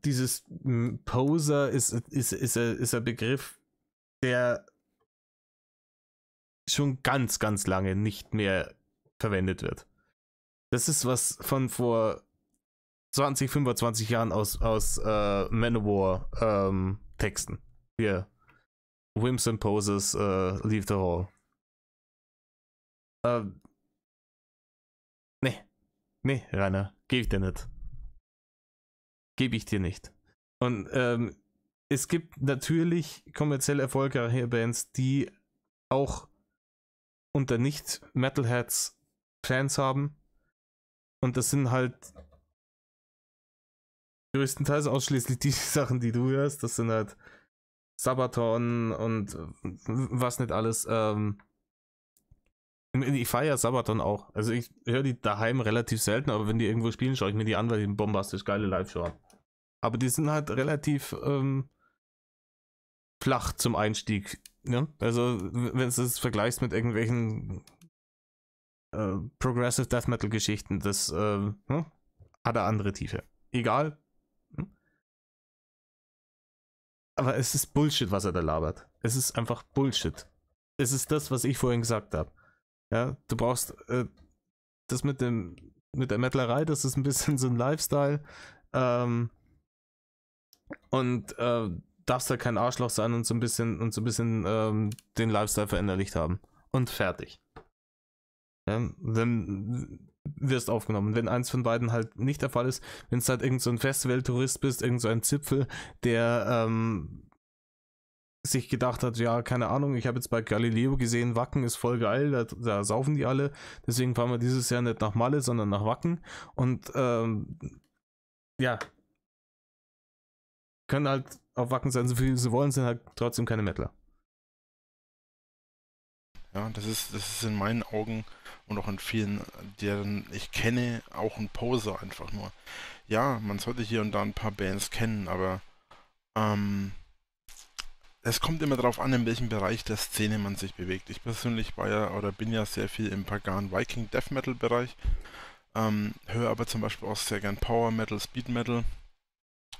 A: dieses Poser ist ein Begriff, der schon ganz, ganz lange nicht mehr verwendet wird. Das ist was von vor 20, 25 Jahren aus Manowar Texten. Hier. Whims and Poses, leave the hall. Nee, Rainer, gebe ich dir nicht. Gebe ich dir nicht. Und es gibt natürlich kommerziell erfolgreiche Bands, die auch unter Nicht-Metalheads Fans haben. Und das sind halt größtenteils ausschließlich die Sachen, die du hörst. Das sind halt Sabaton und was nicht alles. Ich feiere Sabaton auch. Also ich höre die daheim relativ selten, aber wenn die irgendwo spielen, schaue ich mir die an, weil die eine bombastisch geile Live-Show haben. Aber die sind halt relativ flach zum Einstieg. Ne? Also wenn du es vergleichst mit irgendwelchen Progressive Death Metal Geschichten, das hat eine andere Tiefe. Egal. Aber es ist Bullshit, was er da labert. Es ist einfach Bullshit. es ist das, was ich vorhin gesagt habe. Ja, du brauchst das mit der Mettlerei, das ist ein bisschen so ein Lifestyle. Und darfst halt kein Arschloch sein und so ein bisschen den Lifestyle verinnerlicht haben. Und fertig. Ja, dann wirst aufgenommen. Wenn eins von beiden halt nicht der Fall ist, wenn es halt irgend so ein Festival-Tourist bist, irgend so ein Zipfel, der sich gedacht hat, ja, keine Ahnung, ich habe jetzt bei Galileo gesehen, Wacken ist voll geil, da saufen die alle, deswegen fahren wir dieses Jahr nicht nach Malle, sondern nach Wacken und ja, können halt auf Wacken sein, so viel sie wollen, sind halt trotzdem keine Mettler.
B: Ja, das ist in meinen Augen und auch in vielen, deren ich kenne, auch ein Poser einfach nur. Ja, man sollte hier und da ein paar Bands kennen, aber es kommt immer darauf an, in welchem Bereich der Szene man sich bewegt. Ich persönlich war ja oder bin ja sehr viel im Pagan Viking Death Metal Bereich, höre aber zum Beispiel auch sehr gern Power Metal, Speed Metal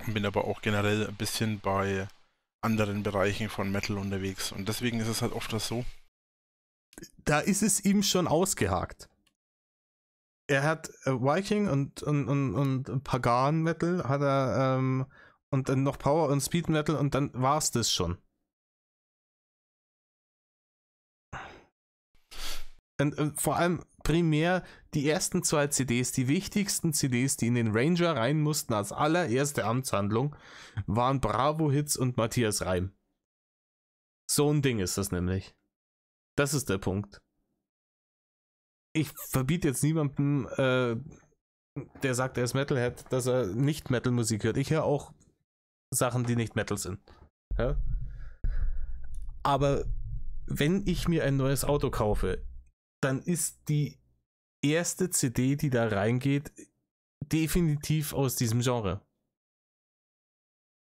B: und bin aber auch generell ein bisschen bei anderen Bereichen von Metal unterwegs. Und deswegen ist es halt oft so.
A: Da ist es ihm schon ausgehakt. Er hat Viking und Pagan Metal hat er und dann noch Power und Speed Metal und dann war es das schon. Und vor allem primär die ersten 2 CDs, die wichtigsten CDs, die in den Ranger rein mussten als allererste Amtshandlung, waren Bravo-Hits und Matthias Reim. So ein Ding ist das nämlich. Das ist der Punkt. Ich verbiete jetzt niemandem, der sagt, er ist Metalhead, dass er nicht Metal-Musik hört. Ich höre auch Sachen, die nicht Metal sind. Ja? Aber wenn ich mir ein neues Auto kaufe, dann ist die erste CD, die da reingeht, definitiv aus diesem Genre.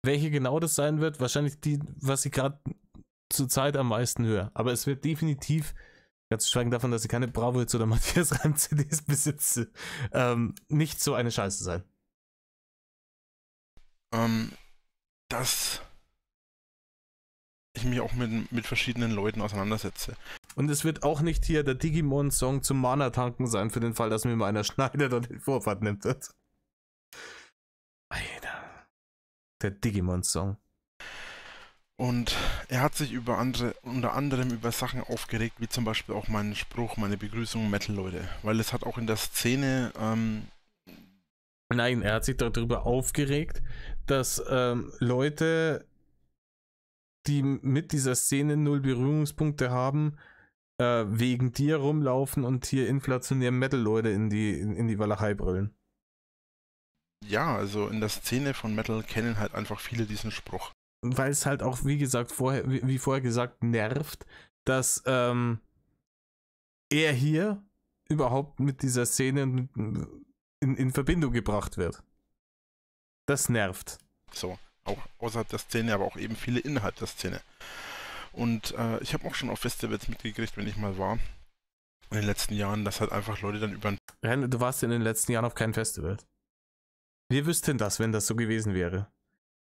A: Welche genau das sein wird, wahrscheinlich die, was ich gerade zur Zeit am meisten höre. Aber es wird definitiv, ganz zu schweigen davon, dass ich keine Bravo-Hits oder Matthias Reim CDs besitze, nicht so eine Scheiße sein.
B: Dass ich mich auch mit verschiedenen Leuten auseinandersetze.
A: Und es wird auch nicht hier der Digimon-Song zum Mana-Tanken sein, für den Fall, dass mir mal einer schneidet und den Vorfahrt nimmt. Alter. Der Digimon-Song.
B: Und er hat sich unter anderem über Sachen aufgeregt, wie zum Beispiel auch meinen Spruch, meine Begrüßung Metal-Leute. Weil es hat auch in der Szene...
A: Nein, er hat sich darüber aufgeregt, dass Leute, die mit dieser Szene 0 Berührungspunkte haben, wegen dir rumlaufen und hier inflationär Metal-Leute in die Walachei brüllen.
B: Ja, also in der Szene von Metal kennen halt einfach viele diesen Spruch.
A: Weil es halt auch, wie gesagt, wie vorher gesagt, nervt, dass er hier überhaupt mit dieser Szene in Verbindung gebracht wird. Das nervt.
B: So, auch außerhalb der Szene, aber auch eben viele innerhalb der Szene. Und ich habe auch schon auf Festivals mitgekriegt, wenn ich mal war, in den letzten Jahren, dass halt einfach Leute dann über...
A: Ren, du warst in den letzten Jahren auf keinem Festival. Wir wüssten das, wenn das so gewesen wäre.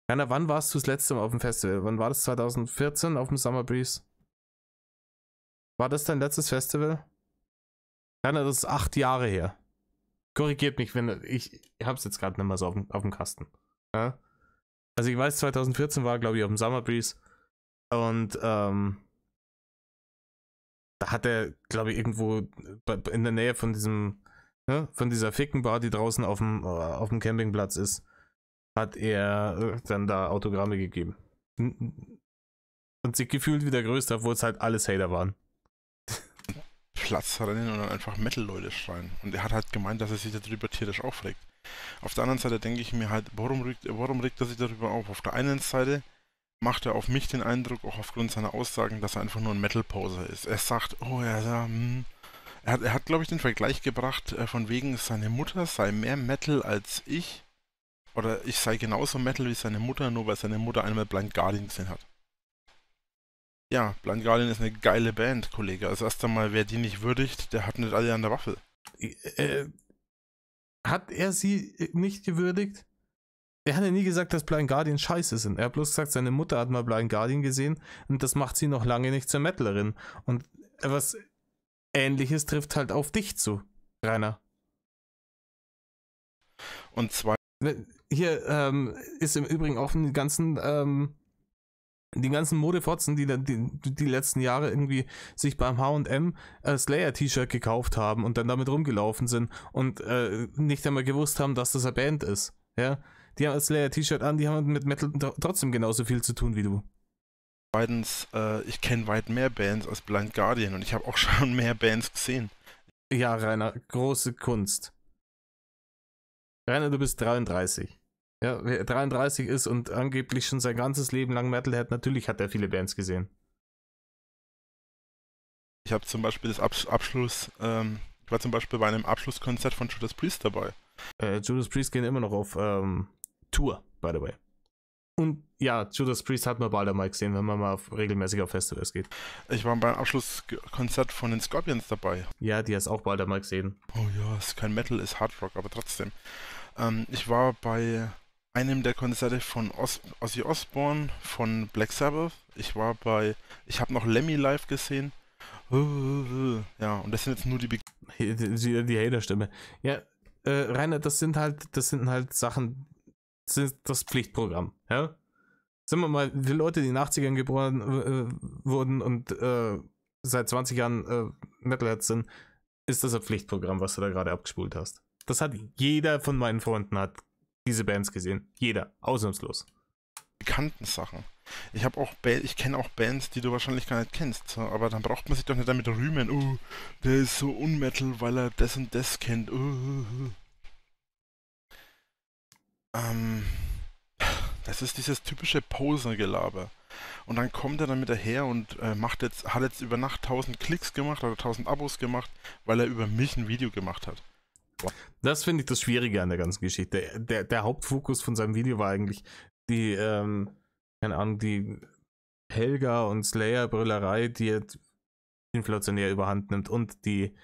A: Rainer, wann warst du das letzte Mal auf dem Festival? Wann war das? 2014 auf dem Summer Breeze? War das dein letztes Festival? Rainer, das ist 8 Jahre her. Korrigiert mich, wenn ich hab's jetzt gerade nicht mehr so auf dem Kasten. Ja? Also ich weiß, 2014 war, glaube ich, auf dem Summer Breeze. Und da hat er, glaube ich, irgendwo in der Nähe von diesem, ne, von dieser Fickenbar, die draußen auf dem Campingplatz ist, hat er dann da Autogramme gegeben. Und sich gefühlt wie der Größte, obwohl es halt alles Hater waren.
B: Platz rennen und dann einfach Metal-Leute schreien. Und er hat halt gemeint, dass er sich darüber tierisch aufregt. Auf der anderen Seite denke ich mir halt, warum regt er sich darüber auf? Auf der einen Seite macht er auf mich den Eindruck, auch aufgrund seiner Aussagen, dass er einfach nur ein Metal-Poser ist. Er sagt, oh ja, er hat, glaube ich, den Vergleich gebracht, von wegen, seine Mutter sei mehr Metal als ich. Oder ich sei genauso Metal wie seine Mutter, nur weil seine Mutter einmal Blind Guardian gesehen hat. Ja, Blind Guardian ist eine geile Band, Kollege. Also erst einmal, wer die nicht würdigt, der hat nicht alle an der Waffel.
A: Hat er sie nicht gewürdigt? Er hat ja nie gesagt, dass Blind Guardian scheiße sind. Er hat bloß gesagt, seine Mutter hat mal Blind Guardian gesehen und das macht sie noch lange nicht zur Metalerin. Und was Ähnliches trifft halt auf dich zu, Rainer.
B: Und zwei.
A: Hier ist im Übrigen auch die ganzen Modefotzen, die letzten Jahre irgendwie sich beim H&M Slayer-T-Shirt gekauft haben und dann damit rumgelaufen sind und nicht einmal gewusst haben, dass das eine Band ist. Ja? Die haben ein Slayer-T-Shirt an, die haben mit Metal trotzdem genauso viel zu tun wie du.
B: Zweitens, ich kenne weit mehr Bands als Blind Guardian und ich habe auch schon mehr Bands gesehen.
A: Ja, Rainer, große Kunst. Rainer, du bist 33. Ja, wer 33 ist und angeblich schon sein ganzes Leben lang Metalhead, natürlich hat er viele Bands gesehen.
B: Ich habe zum Beispiel ich war zum Beispiel bei einem Abschlusskonzert von Judas Priest dabei.
A: Judas Priest gehen immer noch auf Tour, by the way. Und ja, Judas Priest hat man bald einmal gesehen, wenn man mal regelmäßig auf Festivals geht.
B: Ich war beim Abschlusskonzert von den Scorpions dabei.
A: Ja, die hast auch bald einmal gesehen.
B: Oh ja, es ist kein Metal, ist Hard Rock, aber trotzdem. Ich war bei einem der Konzerte von Ozzy Osbourne, von Black Sabbath. Ich habe noch Lemmy live gesehen. Ja, und das sind jetzt nur die
A: die Hater-Stimme. Ja, Rainer, das sind halt Sachen, das Pflichtprogramm, ja? Sagen wir mal, die Leute, die in den 80ern geboren wurden und seit 20 Jahren Metalheads sind, ist das ein Pflichtprogramm, was du da gerade abgespult hast. Das hat jeder von meinen Freunden hat diese Bands gesehen. Jeder, ausnahmslos.
B: Bekannten Sachen. Ich kenne auch Bands, die du wahrscheinlich gar nicht kennst, so, aber dann braucht man sich doch nicht damit rühmen, oh, der ist so unmetal, weil er das und das kennt. Das ist dieses typische Poser-Gelaber. Und dann kommt er damit daher und hat jetzt über Nacht 1000 Klicks gemacht oder 1000 Abos gemacht, weil er über mich ein Video gemacht hat.
A: Das finde ich das Schwierige an der ganzen Geschichte. Der Hauptfokus von seinem Video war eigentlich die, keine Ahnung, die Helga und Slayer-Brüllerei, die jetzt inflationär überhand nimmt und die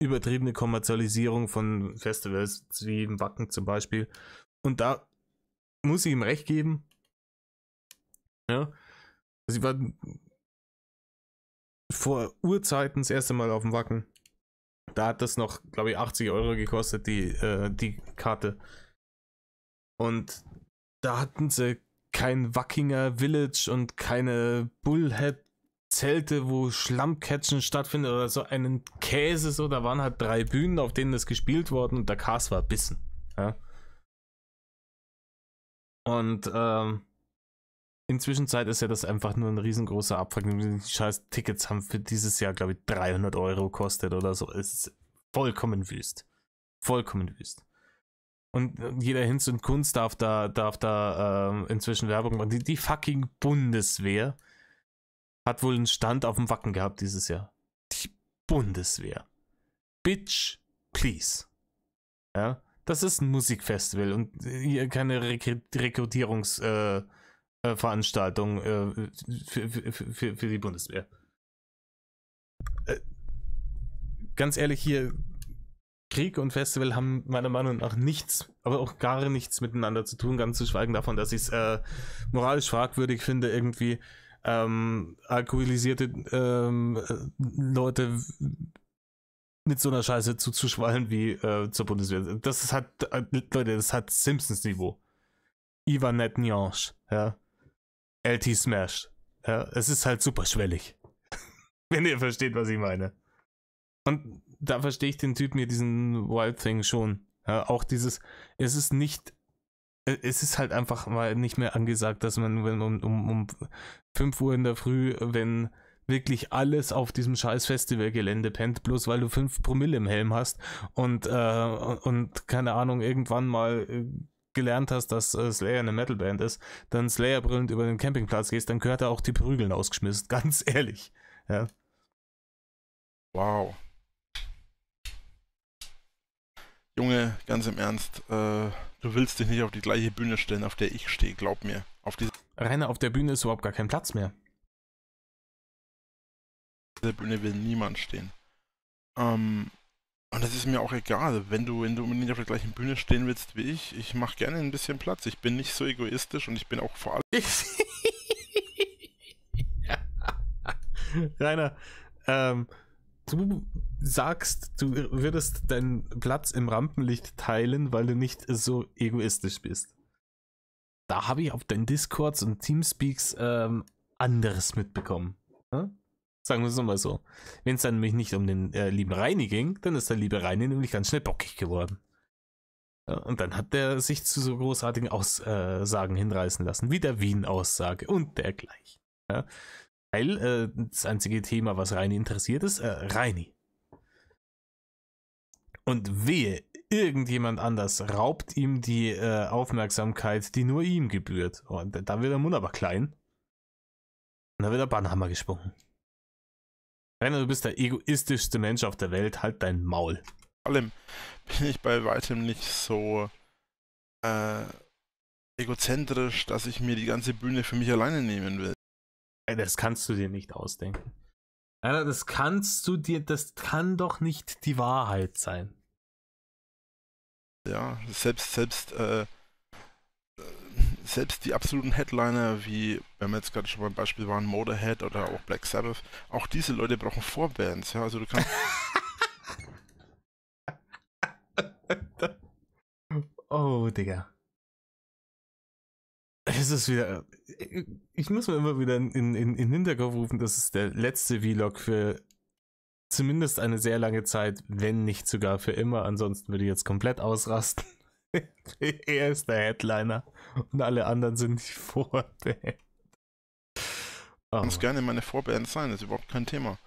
A: übertriebene Kommerzialisierung von Festivals, wie im Wacken zum Beispiel. Und da muss ich ihm recht geben. Ja. Sie war vor Urzeiten das erste Mal auf dem Wacken. Da hat das noch, glaube ich, 80 € gekostet, die Karte. Und da hatten sie kein Wackinger Village und keine Bullhead-Zelte, wo Schlammcatchen stattfindet oder so einen Käse. So, da waren halt 3 Bühnen, auf denen das gespielt worden und der Cast war Bissen. Ja. Und inzwischen ist ja das einfach nur ein riesengroßer Abfuck. Die scheiß Tickets haben für dieses Jahr, glaube ich, 300 € gekostet oder so. Es ist vollkommen wüst. Vollkommen wüst. Und jeder Hinz und Kunst darf da inzwischen Werbung machen. Die fucking Bundeswehr hat wohl einen Stand auf dem Wacken gehabt dieses Jahr. Die Bundeswehr. Bitch, please. Ja, das ist ein Musikfestival und hier keine Rekrutierungsveranstaltung für die Bundeswehr. Ganz ehrlich, hier Krieg und Festival haben meiner Meinung nach nichts, aber auch gar nichts miteinander zu tun, ganz zu schweigen davon, dass ich es moralisch fragwürdig finde, irgendwie alkoholisierte Leute mit so einer Scheiße zuzuschwallen wie zur Bundeswehr. Das hat Simpsons-Niveau. Ivan Netanyahu, ja. LT Smash. Ja, es ist halt super schwellig. Wenn ihr versteht, was ich meine. Und da verstehe ich den Typen hier, diesen Wild Thing schon. Ja, auch dieses, es ist halt einfach mal nicht mehr angesagt, dass man, wenn um 5 Uhr in der Früh, wenn wirklich alles auf diesem scheiß Festivalgelände pennt, bloß weil du 5 Promille im Helm hast und keine Ahnung, irgendwann mal gelernt hast, dass Slayer eine Metalband ist, dann Slayer brüllend über den Campingplatz gehst, dann gehört er auch die Prügeln ausgeschmissen, ganz ehrlich. Ja.
B: Wow. Junge, ganz im Ernst, du willst dich nicht auf die gleiche Bühne stellen, auf der ich stehe, glaub mir.
A: Rainer, auf der Bühne ist überhaupt gar kein Platz mehr.
B: Auf der Bühne will niemand stehen. Und das ist mir auch egal, wenn du unbedingt auf der gleichen Bühne stehen willst wie ich mache gerne ein bisschen Platz. Ich bin nicht so egoistisch und ich bin auch vor allem...
A: Rainer, du sagst, du würdest deinen Platz im Rampenlicht teilen, weil du nicht so egoistisch bist. Da habe ich auf deinen Discords und Teamspeaks anderes mitbekommen. Ja? Sagen wir es nochmal so. Wenn es dann nämlich nicht um den lieben Reini ging, dann ist der liebe Reini nämlich ganz schnell bockig geworden. Ja, und dann hat der sich zu so großartigen Aussagen hinreißen lassen, wie der Wien-Aussage und dergleichen. Ja? Weil das einzige Thema, was Reini interessiert, ist Reini. Und wehe, irgendjemand anders raubt ihm die Aufmerksamkeit, die nur ihm gebührt. Und da wird der Mund aber klein. Und da wird der Bannhammer gesprungen. Rainer, du bist der egoistischste Mensch auf der Welt, halt dein Maul.
B: Vor allem bin ich bei weitem nicht so egozentrisch, dass ich mir die ganze Bühne für mich alleine nehmen will.
A: Das kannst du dir nicht ausdenken. Rainer, das kann doch nicht die Wahrheit sein.
B: Ja, selbst die absoluten Headliner, wie, wenn wir jetzt gerade schon beim Beispiel waren, Motorhead oder auch Black Sabbath, auch diese Leute brauchen Vorbands, ja, also du kannst...
A: Oh, Digga. Es ist wieder... Ich muss mir immer wieder in den Hinterkopf rufen, das ist der letzte Vlog für zumindest eine sehr lange Zeit, wenn nicht sogar für immer, ansonsten würde ich jetzt komplett ausrasten. Er ist der Headliner und alle anderen sind die Vorband.
B: Kannst gerne meine Vorband sein, ist überhaupt kein Thema.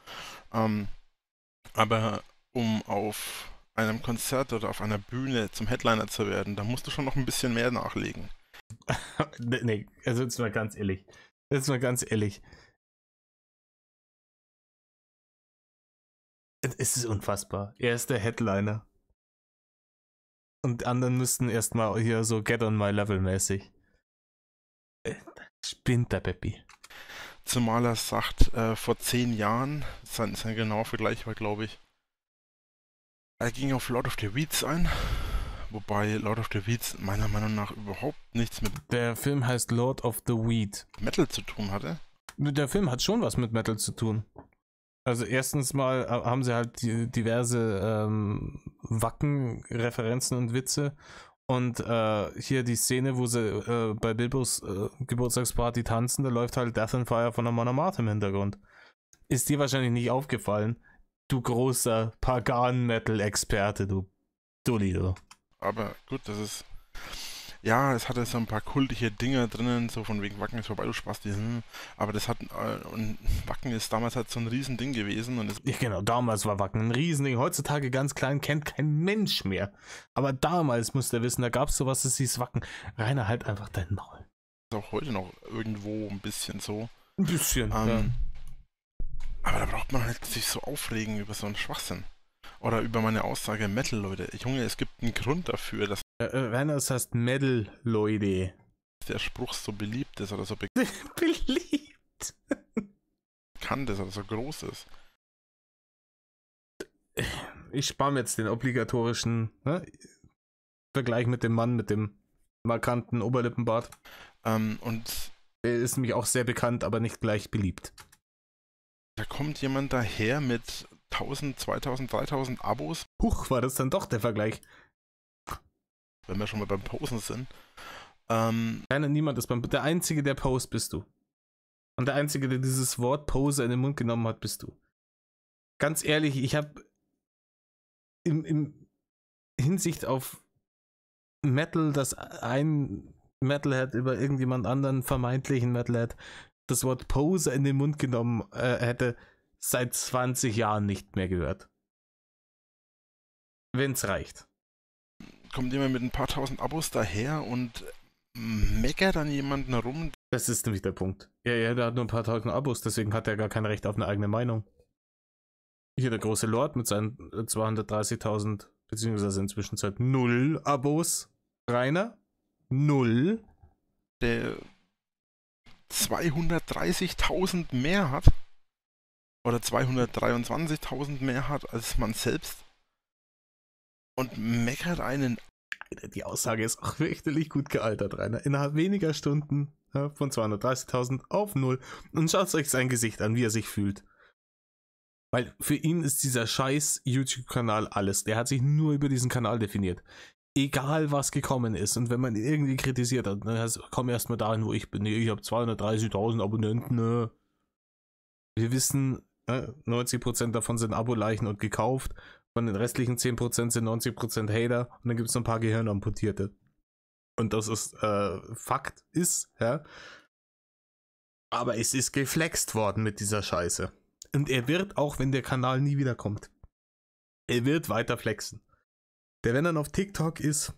B: Aber um auf einem Konzert oder auf einer Bühne zum Headliner zu werden, da musst du schon noch ein bisschen mehr nachlegen.
A: Nee, also jetzt mal ganz ehrlich. Es ist unfassbar. Er ist der Headliner. Und anderen müssten erstmal hier so Get on my level mäßig. Spinnt der Peppi.
B: Zumal er sagt, vor 10 Jahren, sein genauer Vergleich war, glaube ich, er ging auf Lord of the Weeds ein, wobei Lord of the Weeds meiner Meinung nach überhaupt nichts mit...
A: Der Film heißt Lord of the Weed.
B: Metal zu tun hatte.
A: Der Film hat schon was mit Metal zu tun. Also erstens mal haben sie halt diverse Wacken-Referenzen und Witze. Und hier die Szene, wo sie bei Bilbos Geburtstagsparty tanzen, da läuft halt Death and Fire von Amon Amarth im Hintergrund. Ist dir wahrscheinlich nicht aufgefallen, du großer Pagan-Metal-Experte, du Dulli, du.
B: Aber gut, das ist... Ja, es hatte so ein paar kultige Dinge drinnen, so von wegen Wacken ist vorbei, du Spasti. Aber das hat... und Wacken ist damals halt so ein Riesending gewesen. Und
A: ja, genau, damals war Wacken ein Riesending. Heutzutage ganz klein, kennt kein Mensch mehr. Aber damals musst ihr wissen, da gab es sowas, das hieß Wacken. Rainer, halt einfach dein Maul.
B: Ist auch heute noch irgendwo ein bisschen so.
A: Ein bisschen, ja.
B: Aber da braucht man halt sich so aufregen über so einen Schwachsinn. Oder über meine Aussage Metal, Leute. Junge, es gibt einen Grund dafür, dass
A: Rainer, das heißt Metal, Leute.
B: Der Spruch so beliebt ist oder so
A: beliebt.
B: bekannt ist oder so groß ist.
A: Ich spare mir jetzt den obligatorischen Vergleich mit dem Mann mit dem markanten Oberlippenbart.
B: Und
A: der ist nämlich auch sehr bekannt, aber nicht gleich beliebt.
B: Da kommt jemand daher mit 1000, 2000, 3000 Abos.
A: Huch, war das dann doch der Vergleich?
B: Wenn wir schon mal beim Posen sind.
A: Niemand ist der Einzige, der Post bist du. Und der Einzige, der dieses Wort Pose in den Mund genommen hat, bist du. Ganz ehrlich, ich habe in Hinsicht auf Metal, dass ein Metalhead über irgendjemand anderen vermeintlichen Metalhead das Wort Pose in den Mund genommen hätte, seit 20 Jahren nicht mehr gehört. Wenn's reicht.
B: Kommt jemand mit ein paar tausend Abos daher und meckert an jemanden herum?
A: Das ist nämlich der Punkt. Ja, der hat nur ein paar tausend Abos, deswegen hat er gar kein Recht auf eine eigene Meinung. Hier der große Lord mit seinen 230.000, beziehungsweise inzwischen seit 0 Abos. Rainer? 0.
B: Der 230.000 mehr hat. Oder 223.000 mehr hat als man selbst. und meckert einen.
A: Die Aussage ist auch fürchterlich gut gealtert, Rainer. Innerhalb weniger Stunden von 230.000 auf 0. Und schaut euch sein Gesicht an, wie er sich fühlt. Weil für ihn ist dieser scheiß YouTube-Kanal alles. Der hat sich nur über diesen Kanal definiert. Egal was gekommen ist. Und wenn man ihn irgendwie kritisiert hat, dann komm erstmal dahin, wo ich bin. Nee, ich habe 230.000 Abonnenten. Wir wissen, 90% davon sind Abo-Leichen und gekauft. Von den restlichen 10% sind 90% Hater. Und dann gibt es noch ein paar Gehirnamputierte. Und das ist Fakt ist, ja. Aber es ist geflext worden mit dieser Scheiße. Und er wird, auch wenn der Kanal nie wiederkommt, er wird weiter flexen. Der, wenn dann auf TikTok ist,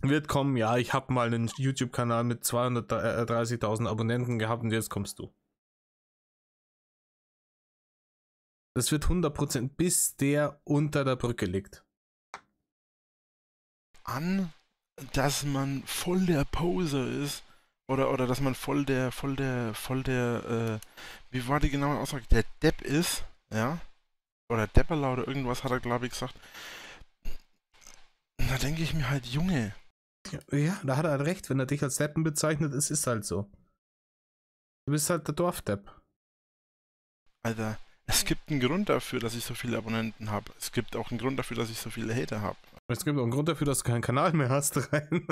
A: wird kommen, ja, ich habe mal einen YouTube-Kanal mit 230.000 Abonnenten gehabt und jetzt kommst du. Das wird 100%, bis der unter der Brücke liegt.
B: An, dass man voll der Poser ist. Oder dass man voll der, wie war die genaue Aussage? Der Depp ist, ja? Oder Depperler oder irgendwas hat er, glaube ich, gesagt. Da denke ich mir halt, Junge.
A: Ja, da hat er halt recht, wenn er dich als Deppen bezeichnet, es ist halt so. Du bist halt der Dorfdepp.
B: Alter, es gibt einen Grund dafür, dass ich so viele Abonnenten habe. Es gibt auch einen Grund dafür, dass ich so viele Hater habe.
A: Es gibt auch einen Grund dafür, dass du keinen Kanal mehr hast, rein.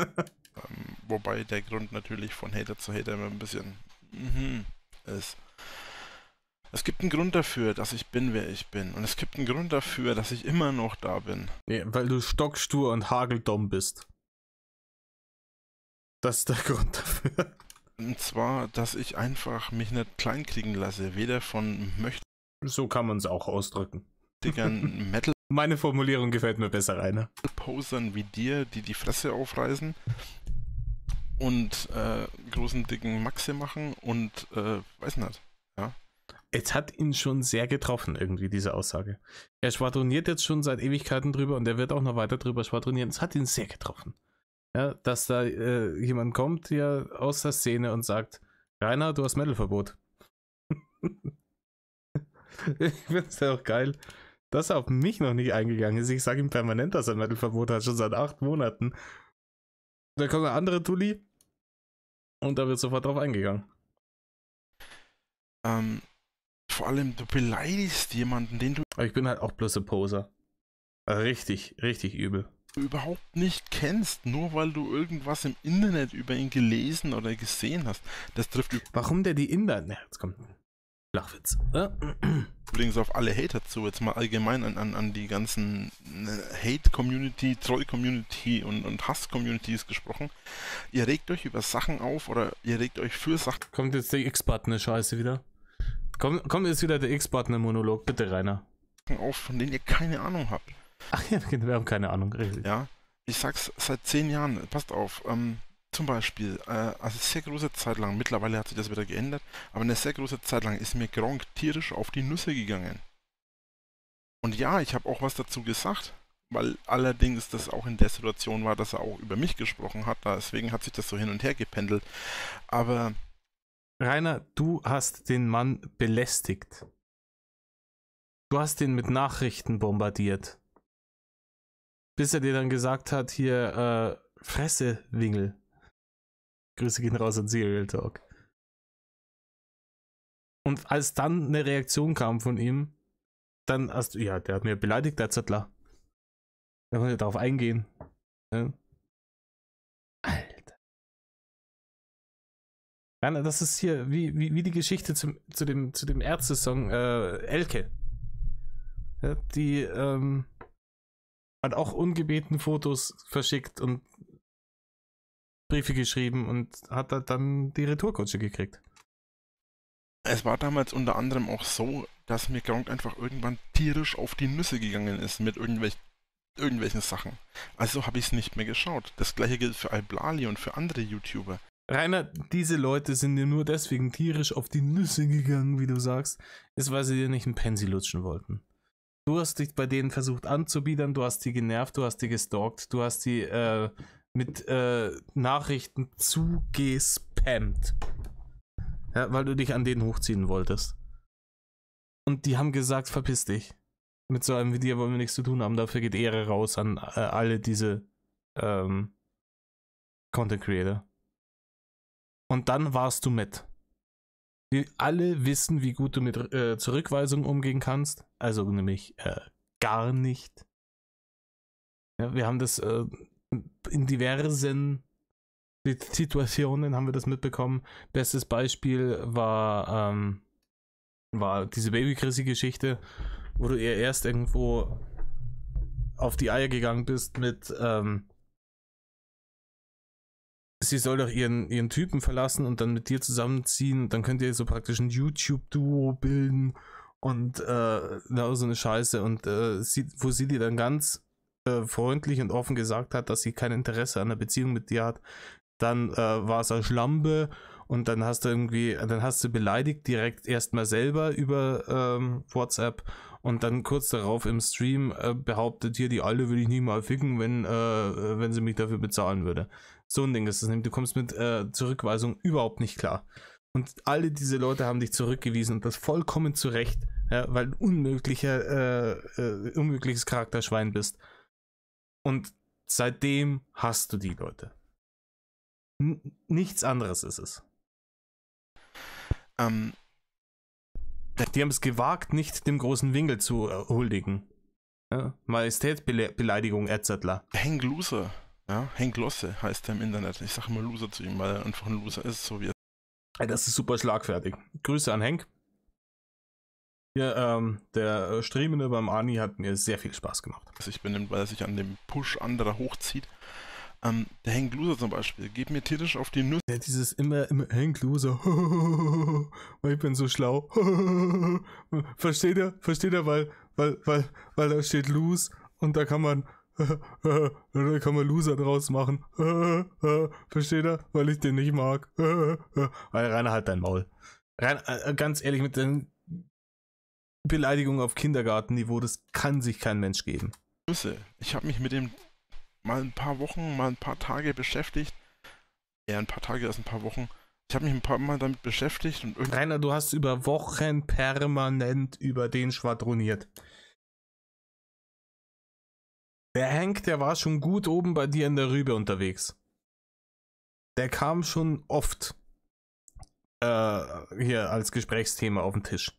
B: Wobei der Grund natürlich von Hater zu Hater immer ein bisschen ist. Es gibt einen Grund dafür, dass ich bin, wer ich bin. Und es gibt einen Grund dafür, dass ich immer noch da bin.
A: Nee, weil du stockstur und hageldumm bist. Das ist der Grund dafür.
B: Und zwar, dass ich einfach mich nicht kleinkriegen lasse. Weder von
A: So kann man es auch ausdrücken.
B: Metal
A: Meine Formulierung gefällt mir besser, Rainer.
B: Posern wie dir, die die Fresse aufreißen und großen, dicken Maxe machen und weiß nicht, ja.
A: Es hat ihn schon sehr getroffen, irgendwie, diese Aussage. Er schwadroniert jetzt schon seit Ewigkeiten drüber und er wird auch noch weiter drüber schwadronieren. Es hat ihn sehr getroffen. Ja, dass da jemand kommt hier aus der Szene und sagt, Rainer, du hast Metal-Verbot. Ich finde es ja auch geil, dass er auf mich noch nicht eingegangen ist. Ich sage ihm permanent, dass er ein Metal-Verbot hat, schon seit 8 Monaten. Da kommt eine andere Tuli und da wird sofort drauf eingegangen.
B: Vor allem, du beleidigst jemanden, den du...
A: Aber ich bin halt auch bloß ein Poser. Richtig, richtig übel.
B: Du überhaupt nicht kennst, nur weil du irgendwas im Internet über ihn gelesen oder gesehen hast. Das trifft
A: Warum der die Inder... Ne, jetzt kommt ein Flachwitz.
B: übrigens auf alle Hater zu, jetzt mal allgemein an die ganzen Hate-Community, Troll-Community und Hass-Communities gesprochen. Ihr regt euch über Sachen auf oder ihr regt euch für Sachen...
A: Kommt jetzt der X-Button-Scheiße wieder? Kommt jetzt wieder der X-Button-Monolog, bitte, Rainer.
B: auf, von denen ihr keine Ahnung habt.
A: Ach ja, wir haben keine Ahnung, richtig.
B: Ja, ich sag's seit 10 Jahren, passt auf, zum Beispiel, also sehr große Zeit lang, mittlerweile hat sich das wieder geändert, aber eine sehr große Zeit lang ist mir Gronkh tierisch auf die Nüsse gegangen. Und ja, ich habe auch was dazu gesagt, weil allerdings das auch in der Situation war, dass er auch über mich gesprochen hat, deswegen hat sich das so hin und her gependelt, aber...
A: Rainer, du hast den Mann belästigt. Du hast ihn mit Nachrichten bombardiert. Bis er dir dann gesagt hat, hier, Fresse, Wingel. Grüße gehen raus an Serial Talk. Und als dann eine Reaktion kam von ihm, dann hast du, ja, der hat mir beleidigt, der Zettler. Da wollte darauf eingehen. Ja. Alter. Rainer, das ist hier wie die Geschichte zu dem Ärzte-Song Elke. Ja, die hat auch ungebeten Fotos verschickt und Briefe geschrieben und hat dann die Retourkutsche gekriegt.
B: Es war damals unter anderem auch so, dass mir Gronkh einfach irgendwann tierisch auf die Nüsse gegangen ist mit irgendwelchen Sachen. Also habe ich es nicht mehr geschaut. Das gleiche gilt für Alblali und für andere YouTuber.
A: Rainer, diese Leute sind dir nur deswegen tierisch auf die Nüsse gegangen, wie du sagst, ist, weil sie dir nicht einen Pensi lutschen wollten. Du hast dich bei denen versucht anzubiedern, du hast die genervt, du hast die gestalkt, du hast die mit Nachrichten zugespammt. Ja, weil du dich an denen hochziehen wolltest. Und die haben gesagt, verpiss dich. Mit so einem wie dir wollen wir nichts zu tun haben. Dafür geht Ehre raus an alle diese Content Creator. Und dann warst du mit. Wir alle wissen, wie gut du mit Zurückweisung umgehen kannst. Also nämlich gar nicht. Ja, wir haben das in diversen Situationen haben wir das mitbekommen. Bestes Beispiel war diese Baby-Chrissy-Geschichte, wo du ihr erst irgendwo auf die Eier gegangen bist mit sie soll doch ihren Typen verlassen und dann mit dir zusammenziehen. Dann könnt ihr so praktisch ein YouTube-Duo bilden und so eine Scheiße. Und wo sie dir dann ganz freundlich und offen gesagt hat, dass sie kein Interesse an einer Beziehung mit dir hat. Dann war es eine Schlampe und dann hast du beleidigt direkt erstmal selber über WhatsApp und dann kurz darauf im Stream behauptet hier, die Alte will ich nie mal ficken, wenn sie mich dafür bezahlen würde. So ein Ding ist das nämlich, du kommst mit Zurückweisung überhaupt nicht klar. Und alle diese Leute haben dich zurückgewiesen und das vollkommen zu Recht, ja, weil du unmögliches Charakterschwein bist. Und seitdem hasst du die Leute. Nichts anderes ist es. Die haben es gewagt, nicht dem großen Winkel zu huldigen. Ja? Majestätsbeleidigung etc.
B: Hank Loser. Ja, Hank Losse heißt er im Internet. Ich sage immer Loser zu ihm, weil er einfach ein Loser ist, so wie er.
A: Das ist super schlagfertig. Grüße an Hank. Ja, der Streamende beim Ani hat mir sehr viel Spaß gemacht.
B: Also ich bin, weil er sich an dem Push anderer hochzieht. Der Hank Loser zum Beispiel, geht mir tierisch auf die Nüsse.
A: Ja, dieses immer Hank Loser, weil ich bin so schlau. Versteht ihr? Weil da steht Lose und da kann man Loser draus machen. Versteht ihr? Weil ich den nicht mag. Rainer, halt dein Maul. Ganz ehrlich, mit den Beleidigungen auf Kindergartenniveau, das kann sich kein Mensch geben.
B: Ich habe mich mit dem mal ein paar Wochen, mal ein paar Tage beschäftigt. Eher ein paar Tage als ein paar Wochen. Ich habe mich ein paar Mal damit beschäftigt. Und
A: Rainer, du hast über Wochen permanent über den schwadroniert. Der Hank, der war schon gut oben bei dir in der Rübe unterwegs. Der kam schon oft hier als Gesprächsthema auf den Tisch.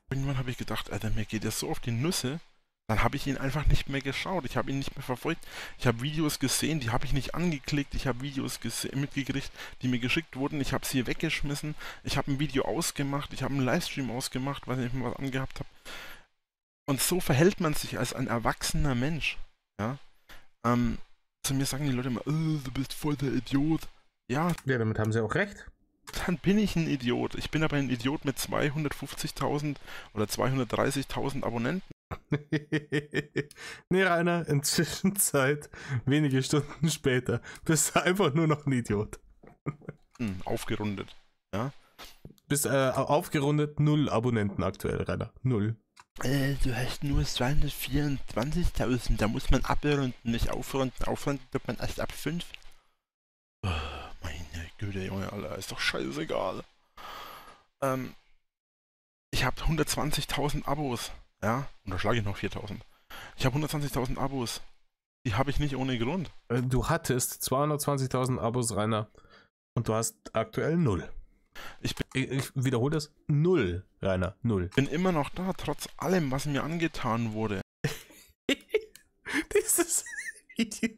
B: Irgendwann habe ich gedacht, Alter, mir geht das so auf die Nüsse. Dann habe ich ihn einfach nicht mehr geschaut. Ich habe ihn nicht mehr verfolgt. Ich habe Videos gesehen, die habe ich nicht angeklickt. Ich habe Videos mitgekriegt, die mir geschickt wurden. Ich habe sie weggeschmissen. Ich habe ein Video ausgemacht. Ich habe einen Livestream ausgemacht, weil ich mal was angehabt habe. Und so verhält man sich als ein erwachsener Mensch. Ja? Zu mir sagen die Leute immer, du bist voll der Idiot. Ja,
A: damit haben sie auch recht.
B: Dann bin ich ein Idiot. Ich bin aber ein Idiot mit 250.000 oder 230.000 Abonnenten.
A: Nee, Rainer, in Zwischenzeit, wenige Stunden später, bist du einfach nur noch ein Idiot.
B: Aufgerundet, ja.
A: Bist aufgerundet 0 Abonnenten aktuell, Rainer. 0.
B: Du hast nur 224.000, da muss man abrunden, nicht aufrunden. Aufrunden wird man erst ab 5. Oh, meine Güte, Junge, Alter, ist doch scheißegal. Ich habe 120.000 Abos. Ja, und da schlage ich noch 4.000. Ich habe 120.000 Abos. Die habe ich nicht ohne Grund.
A: Du hattest 220.000 Abos, Rainer. Und du hast aktuell 0. Ich wiederhole das. 0, Rainer. 0.
B: Bin immer noch da, trotz allem, was mir angetan wurde.
A: Dieses Video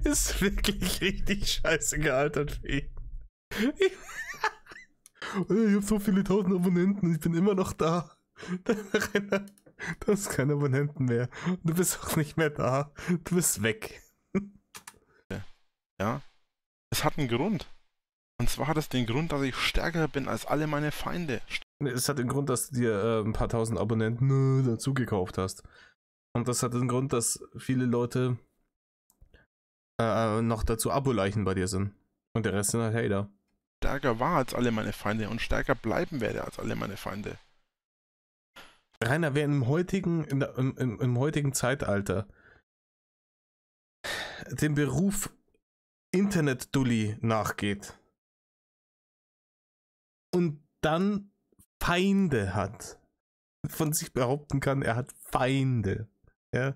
A: ist wirklich richtig scheiße gealtert für ihn. Ich habe so viele 1000 Abonnenten. Ich bin immer noch da. Rainer. Du hast keine Abonnenten mehr. Du bist auch nicht mehr da. Du bist weg.
B: Ja. Es hat einen Grund. Und zwar hat es den Grund, dass ich stärker bin als alle meine Feinde.
A: Es hat den Grund, dass du dir ein paar tausend Abonnenten dazu gekauft hast. Und das hat den Grund, dass viele Leute noch dazu Abo-Leichen bei dir sind. Und der Rest sind halt Hater.
B: Stärker war als alle meine Feinde und stärker bleiben werde als alle meine Feinde.
A: Rainer, wer im heutigen Zeitalter dem Beruf Internet-Dulli nachgeht und dann Feinde hat, von sich behaupten kann, er hat Feinde. Ja?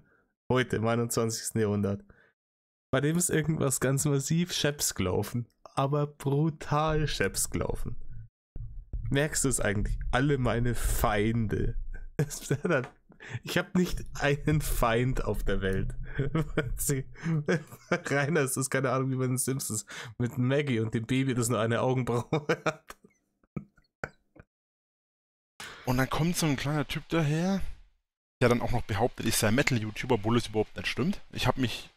A: Heute, im 21. Jahrhundert. Bei dem ist irgendwas ganz massiv scheps gelaufen. Aber brutal scheps gelaufen. Merkst du es eigentlich? Alle meine Feinde. Ich habe nicht einen Feind auf der Welt. Rainer, es ist keine Ahnung, wie man in Simpsons mit Maggie und dem Baby, das nur eine Augenbraue hat.
B: Und dann kommt so ein kleiner Typ daher, der dann auch noch behauptet, ich sei Metal-YouTuber, obwohl es überhaupt nicht stimmt. Ich habe mich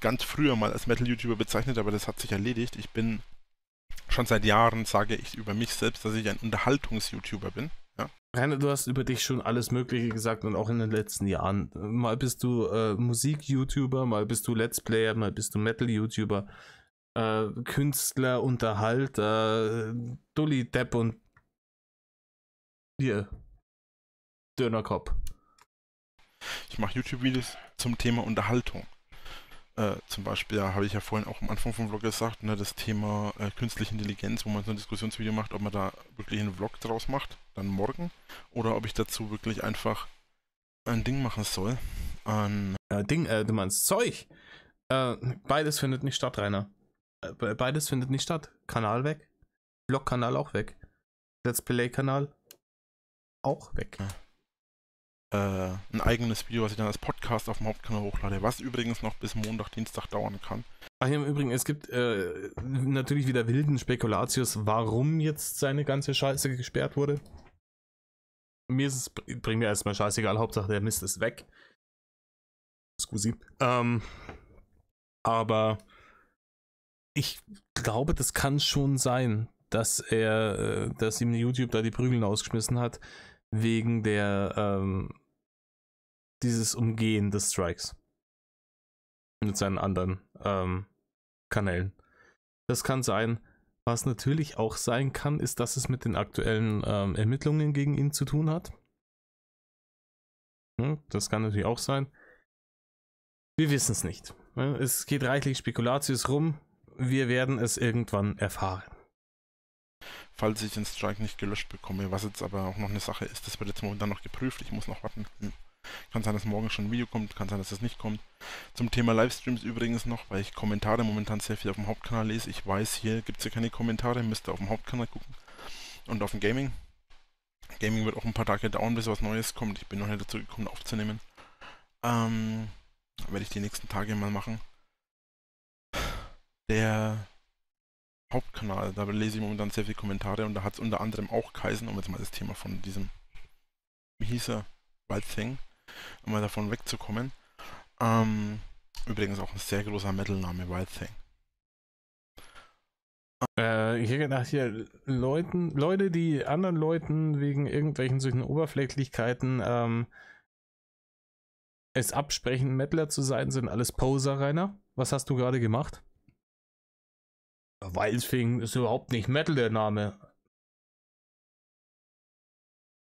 B: ganz früher mal als Metal-YouTuber bezeichnet, aber das hat sich erledigt. Ich bin schon seit Jahren, sage ich über mich selbst, dass ich ein Unterhaltungs-YouTuber bin. Ja.
A: Rainer, du hast über dich schon alles Mögliche gesagt und auch in den letzten Jahren. Mal bist du Musik-YouTuber, mal bist du Let's Player, mal bist du Metal-YouTuber, Künstler, Unterhalter, Dulli, Depp und hier, Dönerkopf.
B: Ich mache YouTube-Videos zum Thema Unterhaltung. Zum Beispiel habe ich ja vorhin auch am Anfang vom Vlog gesagt, ne, das Thema künstliche Intelligenz, wo man so ein Diskussionsvideo macht, ob man da wirklich einen Vlog draus macht, dann morgen, oder ob ich dazu wirklich einfach ein Ding machen soll.
A: Du meinst Zeug? Beides findet nicht statt, Rainer. Beides findet nicht statt. Kanal weg. Vlog-Kanal auch weg. Let's Play-Kanal auch weg.
B: Ein eigenes Video, was ich dann als Podcast auf dem Hauptkanal hochlade, was übrigens noch bis Montag, Dienstag dauern kann.
A: Ach ja, im Übrigen, es gibt natürlich wieder wilden Spekulatius, warum jetzt seine ganze Scheiße gesperrt wurde. Mir ist es, bringt mir erstmal scheißegal, Hauptsache der Mist ist weg. Scusi. Aber ich glaube, das kann schon sein, dass dass ihm YouTube da die Prügel ausgeschmissen hat, wegen dieses Umgehen des Strikes. Mit seinen anderen Kanälen. Das kann sein. Was natürlich auch sein kann, ist, dass es mit den aktuellen Ermittlungen gegen ihn zu tun hat. Das kann natürlich auch sein. Wir wissen es nicht. Es geht reichlich Spekulatius rum. Wir werden es irgendwann erfahren.
B: Falls ich den Strike nicht gelöscht bekomme, was jetzt aber auch noch eine Sache ist, das wird jetzt momentan noch geprüft, ich muss noch warten. Kann sein, dass morgen schon ein Video kommt, kann sein, dass es nicht kommt. Zum Thema Livestreams übrigens noch, weil ich Kommentare momentan sehr viel auf dem Hauptkanal lese. Ich weiß, hier gibt es ja keine Kommentare, müsst ihr auf dem Hauptkanal gucken. Und auf dem Gaming. Gaming wird auch ein paar Tage dauern, bis was Neues kommt. Ich bin noch nicht dazu gekommen, aufzunehmen. Werde ich die nächsten Tage mal machen. Der Hauptkanal, da lese ich momentan sehr viele Kommentare und da hat es unter anderem auch geheißen, um jetzt mal das Thema von diesem, wie hieß er, Wild Thing, um mal davon wegzukommen. Übrigens auch ein sehr großer Metal-Name, Wild Thing.
A: Ich hätte gedacht, hier Leute, die anderen Leuten wegen irgendwelchen solchen Oberflächlichkeiten es absprechen, Metaler zu sein, sind alles Poser, Rainer. Was hast du gerade gemacht? Wildfing ist überhaupt nicht Metal, der Name.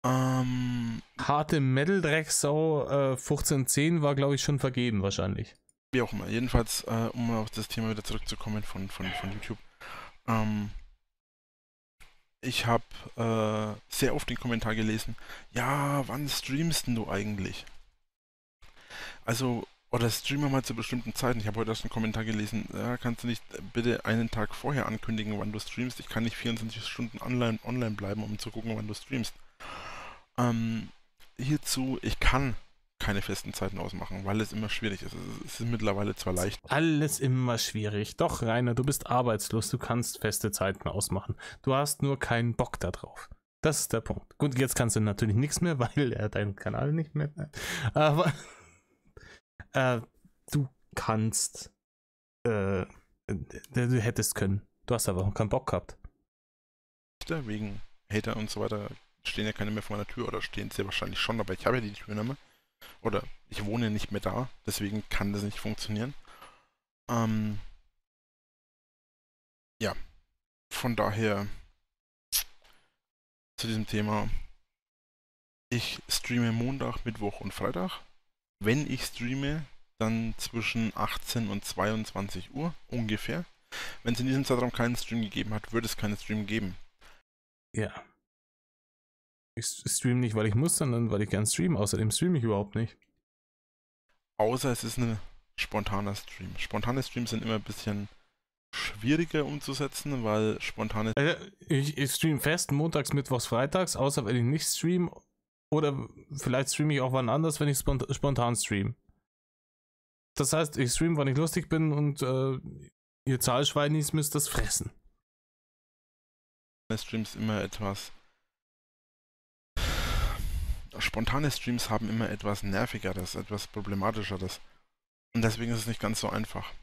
A: Harte Metal-Drecksau 1510 war, glaube ich, schon vergeben, wahrscheinlich.
B: Wie auch immer. Jedenfalls, um auf das Thema wieder zurückzukommen von YouTube. Ich habe sehr oft den Kommentar gelesen, ja, wann streamst denn du eigentlich? Also, oder streamer mal zu bestimmten Zeiten. Ich habe heute erst einen Kommentar gelesen, ja, kannst du nicht bitte einen Tag vorher ankündigen, wann du streamst? Ich kann nicht 24 Stunden online bleiben, um zu gucken, wann du streamst. Hierzu, ich kann keine festen Zeiten ausmachen, weil es immer schwierig ist. Es ist mittlerweile zwar leicht.
A: Alles immer schwierig. Doch, Rainer, du bist arbeitslos, du kannst feste Zeiten ausmachen. Du hast nur keinen Bock darauf. Das ist der Punkt. Gut, jetzt kannst du natürlich nichts mehr, weil er deinen Kanal nicht mehr hat. Aber du kannst, du hättest können. Du hast aber auch keinen Bock gehabt.
B: Wegen Hater und so weiter stehen ja keine mehr vor meiner Tür oder stehen sehr wahrscheinlich schon, aber ich habe ja die Tür nicht mehr. Oder ich wohne nicht mehr da, deswegen kann das nicht funktionieren. Ja, von daher zu diesem Thema. Ich streame Montag, Mittwoch und Freitag. Wenn ich streame, dann zwischen 18 und 22 Uhr ungefähr. Wenn es in diesem Zeitraum keinen Stream gegeben hat, würde es keinen Stream geben.
A: Ja. Ich streame nicht, weil ich muss, sondern weil ich gern streame. Außerdem streame ich überhaupt nicht.
B: Außer es ist ein spontaner Stream. Spontane Streams sind immer ein bisschen schwieriger umzusetzen, weil spontane...
A: Ich streame fest montags, mittwochs, freitags, außer wenn ich nicht streame. Oder vielleicht streame ich auch wann anders, wenn ich spontan streame. Das heißt, ich streame, wann ich lustig bin und ihr Zahlschweinis müsst das fressen.
B: Streams immer etwas... Spontane Streams haben immer etwas Nervigeres, etwas Problematischeres. Und deswegen ist es nicht ganz so einfach.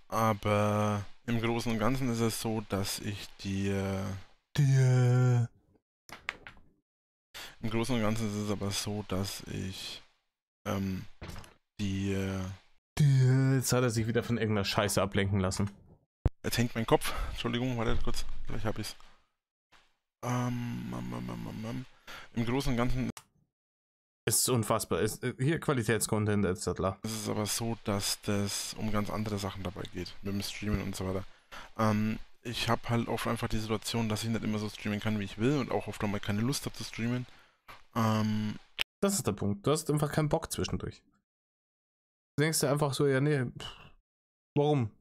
B: Aber im Großen und Ganzen ist es so, dass ich Im Großen und Ganzen ist es aber so, dass ich
A: Jetzt hat er sich wieder von irgendeiner Scheiße ablenken lassen.
B: Jetzt hängt mein Kopf. Entschuldigung, warte kurz. Gleich hab ich's. Im Großen und Ganzen
A: ist unfassbar. Hier Qualitätscontent etc.
B: Es ist aber so, dass das um ganz andere Sachen dabei geht. Mit dem Streamen und so weiter. Ich habe halt oft einfach die Situation, dass ich nicht immer so streamen kann, wie ich will und auch oft mal keine Lust habe zu streamen.
A: Das ist der Punkt. Du hast einfach keinen Bock zwischendurch. Du denkst dir einfach so, ja nee, warum?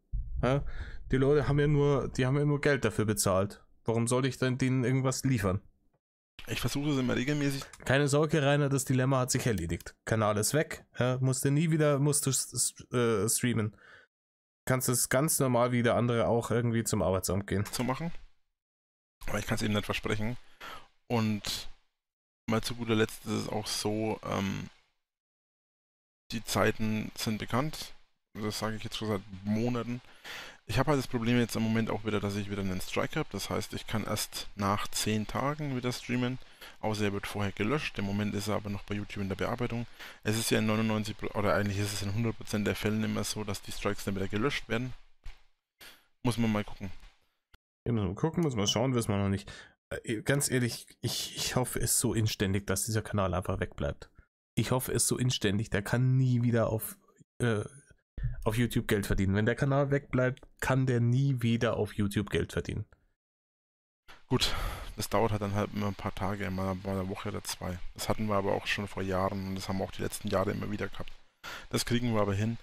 A: Ja? Die Leute haben ja nur Geld dafür bezahlt. Warum soll ich denn denen irgendwas liefern?
B: Ich versuche es immer regelmäßig.
A: Keine Sorge, Rainer, das Dilemma hat sich erledigt. Kanal ist weg. Ja, musst du streamen. Kannst es ganz normal wie der andere auch irgendwie zum Arbeitsamt gehen.
B: Zu machen. Aber ich kann es eben nicht versprechen. Und mal zu guter Letzt ist es auch so, die Zeiten sind bekannt. Das sage ich jetzt schon seit Monaten. Ich habe halt das Problem jetzt im Moment auch wieder, dass ich wieder einen Strike habe. Das heißt, ich kann erst nach 10 Tagen wieder streamen. Außer er wird vorher gelöscht. Im Moment ist er aber noch bei YouTube in der Bearbeitung. Es ist ja in 99% oder eigentlich ist es in 100% der Fällen immer so, dass die Strikes dann wieder gelöscht werden. Muss man mal gucken.
A: Ja, müssen wir gucken, müssen wir schauen, wissen wir noch nicht. Ganz ehrlich, ich hoffe es so inständig, dass dieser Kanal einfach wegbleibt. Ich hoffe es so inständig, der kann nie wieder auf YouTube Geld verdienen. Wenn der Kanal wegbleibt, kann der nie wieder auf YouTube Geld verdienen.
B: Gut, das dauert halt dann halt immer ein paar Tage, immer eine Woche oder 2. Das hatten wir aber auch schon vor Jahren und das haben wir auch die letzten Jahre immer wieder gehabt. Das kriegen wir aber hin.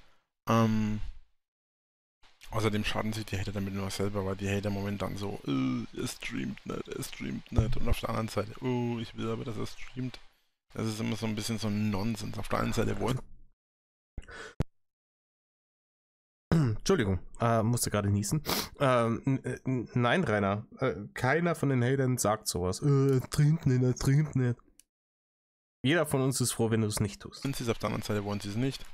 B: Außerdem schaden sich die Hater damit nur selber, weil die Hater momentan so, er streamt nicht. Und auf der anderen Seite, ich will aber, dass er streamt. Das ist immer so ein bisschen so ein Nonsens. Auf der einen Seite wollen.
A: Entschuldigung, musste gerade niesen. Nein, Rainer, keiner von den Hatern sagt sowas. Er streamt nicht. Jeder von uns ist froh, wenn du es nicht tust.
B: Wenn sie es auf der anderen Seite wollen, sie es nicht.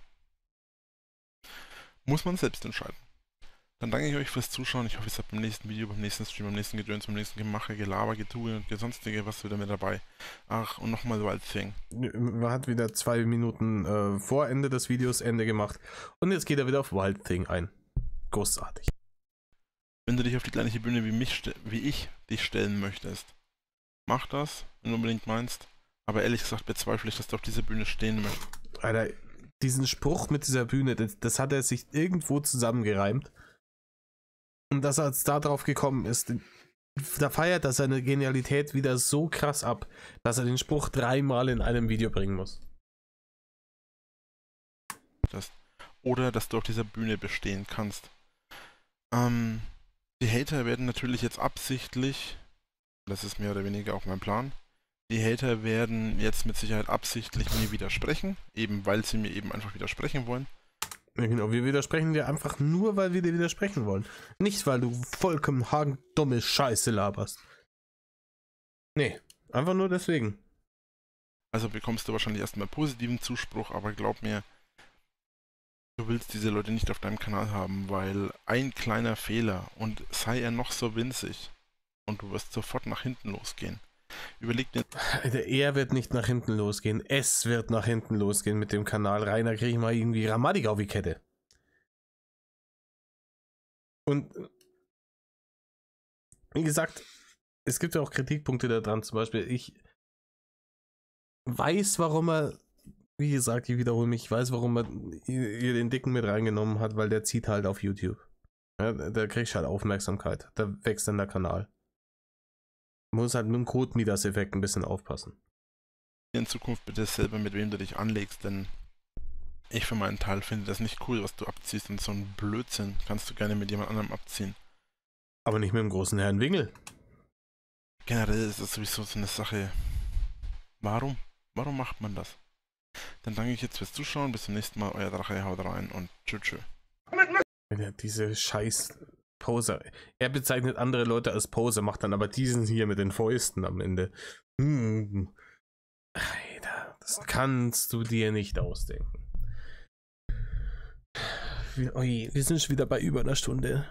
B: Muss man selbst entscheiden. Dann danke ich euch fürs Zuschauen. Ich hoffe, ihr seid beim nächsten Video, beim nächsten Stream, beim nächsten Gedöns, beim nächsten Gemache, Gelaber, Getue und sonstige was wieder mit dabei. Ach, und nochmal Wild Thing.
A: Man hat wieder 2 Minuten vor Ende des Videos Ende gemacht. Und jetzt geht er wieder auf Wild Thing ein. Großartig.
B: Wenn du dich auf die gleiche Bühne wie ich dich stellen möchtest, mach das, wenn du unbedingt meinst. Aber ehrlich gesagt bezweifle ich, dass du auf dieser Bühne stehen möchtest.
A: Alter, diesen Spruch mit dieser Bühne, das hat er sich irgendwo zusammengereimt. Und dass er jetzt da drauf gekommen ist, da feiert er seine Genialität wieder so krass ab, dass er den Spruch 3-mal in einem Video bringen muss.
B: Oder dass du auf dieser Bühne bestehen kannst. Die Hater werden natürlich jetzt absichtlich, das ist mehr oder weniger auch mein Plan, die Hater werden jetzt mit Sicherheit absichtlich mir widersprechen, eben weil sie mir eben einfach widersprechen wollen.
A: Ja, genau, wir widersprechen dir einfach nur, weil wir dir widersprechen wollen. Nicht, weil du vollkommen dumme Scheiße laberst. Nee, einfach nur deswegen.
B: Also bekommst du wahrscheinlich erstmal positiven Zuspruch, aber glaub mir, du willst diese Leute nicht auf deinem Kanal haben, weil ein kleiner Fehler und sei er noch so winzig und du wirst sofort nach hinten losgehen. Überleg dir...
A: Er wird nicht nach hinten losgehen. Es wird nach hinten losgehen mit dem Kanal. Rainer, kriege ich mal irgendwie Grammatik auf die Kette. Und wie gesagt, es gibt ja auch Kritikpunkte daran. Zum Beispiel, ich weiß, warum er, wie gesagt, ich wiederhole mich, ich weiß, warum er hier den Dicken mit reingenommen hat, weil der zieht halt auf YouTube. Ja, da kriegst du halt Aufmerksamkeit. Da wächst dann der Kanal. Muss halt mit dem Code-Midas-Effekt ein bisschen aufpassen.
B: In Zukunft bitte selber, mit wem du dich anlegst, denn ich für meinen Teil finde das nicht cool, was du abziehst, und so ein Blödsinn kannst du gerne mit jemand anderem abziehen.
A: Aber nicht mit dem großen Herrn Wingel.
B: Generell ist das sowieso so eine Sache. Warum? Warum macht man das? Dann danke ich jetzt fürs Zuschauen, bis zum nächsten Mal, euer Drache, haut rein und tschüss.
A: Ja, diese scheiß Poser. Er bezeichnet andere Leute als Poser, macht dann aber diesen hier mit den Fäusten am Ende. Alter, das kannst du dir nicht ausdenken. Wir sind schon wieder bei über einer Stunde.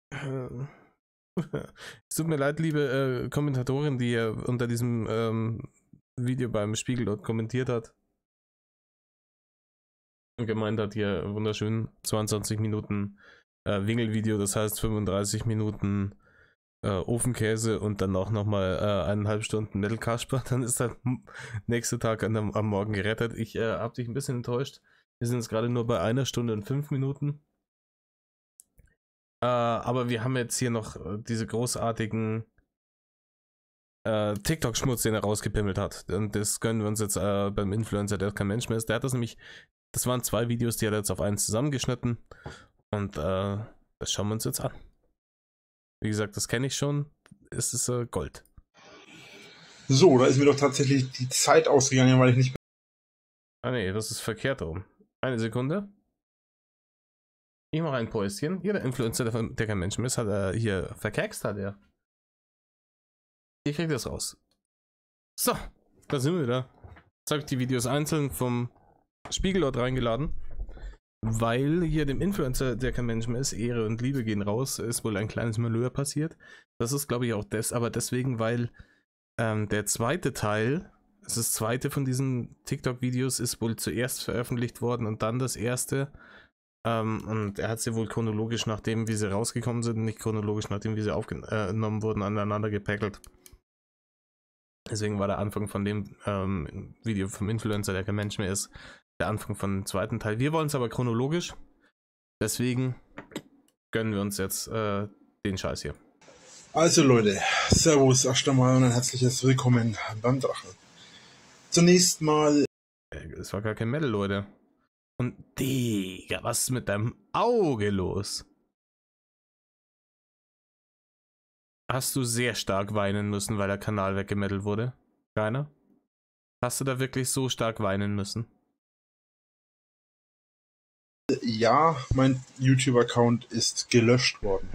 A: Es tut mir leid, liebe Kommentatorin, die unter diesem Video beim Spiegel dort kommentiert hat und gemeint hat, hier wunderschön 22 Minuten Wingelvideo, das heißt 35 Minuten Ofenkäse und dann auch nochmal 1,5 Stunden Metal Kasper, dann ist der nächste Tag am Morgen gerettet. Ich habe dich ein bisschen enttäuscht. Wir sind jetzt gerade nur bei 1 Stunde und 5 Minuten. Aber wir haben jetzt hier noch diese großartigen TikTok-Schmutz, den er rausgepimmelt hat. Und das gönnen wir uns jetzt beim Influencer, der kein Mensch mehr ist. Der hat das nämlich, das waren 2 Videos, die hat er jetzt auf eins zusammengeschnitten. Und das schauen wir uns jetzt an. Wie gesagt, das kenne ich schon. Es ist Gold.
C: So, da ist mir doch tatsächlich die Zeit ausgegangen, weil ich nicht...
A: Ah nee, das ist verkehrt rum. Eine Sekunde. Ich mache ein Päuschen. Hier, der Influencer, der kein Mensch mehr ist, hat er hier verkext, hat er. Ich krieg das raus. So, da sind wir wieder. Jetzt habe ich die Videos einzeln vom Spiegel dort reingeladen. Weil hier dem Influencer, der kein Mensch mehr ist, Ehre und Liebe gehen raus, ist wohl ein kleines Malheur passiert. Das ist, glaube ich, auch aber deswegen, weil der zweite Teil, das zweite von diesen TikTok-Videos, ist wohl zuerst veröffentlicht worden und dann das erste. Und er hat sie wohl chronologisch, nachdem wie sie rausgekommen sind, nicht chronologisch, nachdem wie sie aufgenommen wurden, aneinander gepackelt. Deswegen war der Anfang von dem Video vom Influencer, der kein Mensch mehr ist, der Anfang von dem zweiten Teil. Wir wollen es aber chronologisch. Deswegen gönnen wir uns jetzt den Scheiß hier.
C: Also Leute, Servus, erst einmal und ein herzliches Willkommen beim Drachen. Zunächst mal...
A: Es war gar kein Metal, Leute. Und Digga, was ist mit deinem Auge los? Hast du sehr stark weinen müssen, weil der Kanal weggemettelt wurde? Keiner? Hast du da wirklich so stark weinen müssen?
C: Ja, mein YouTube-Account ist gelöscht worden.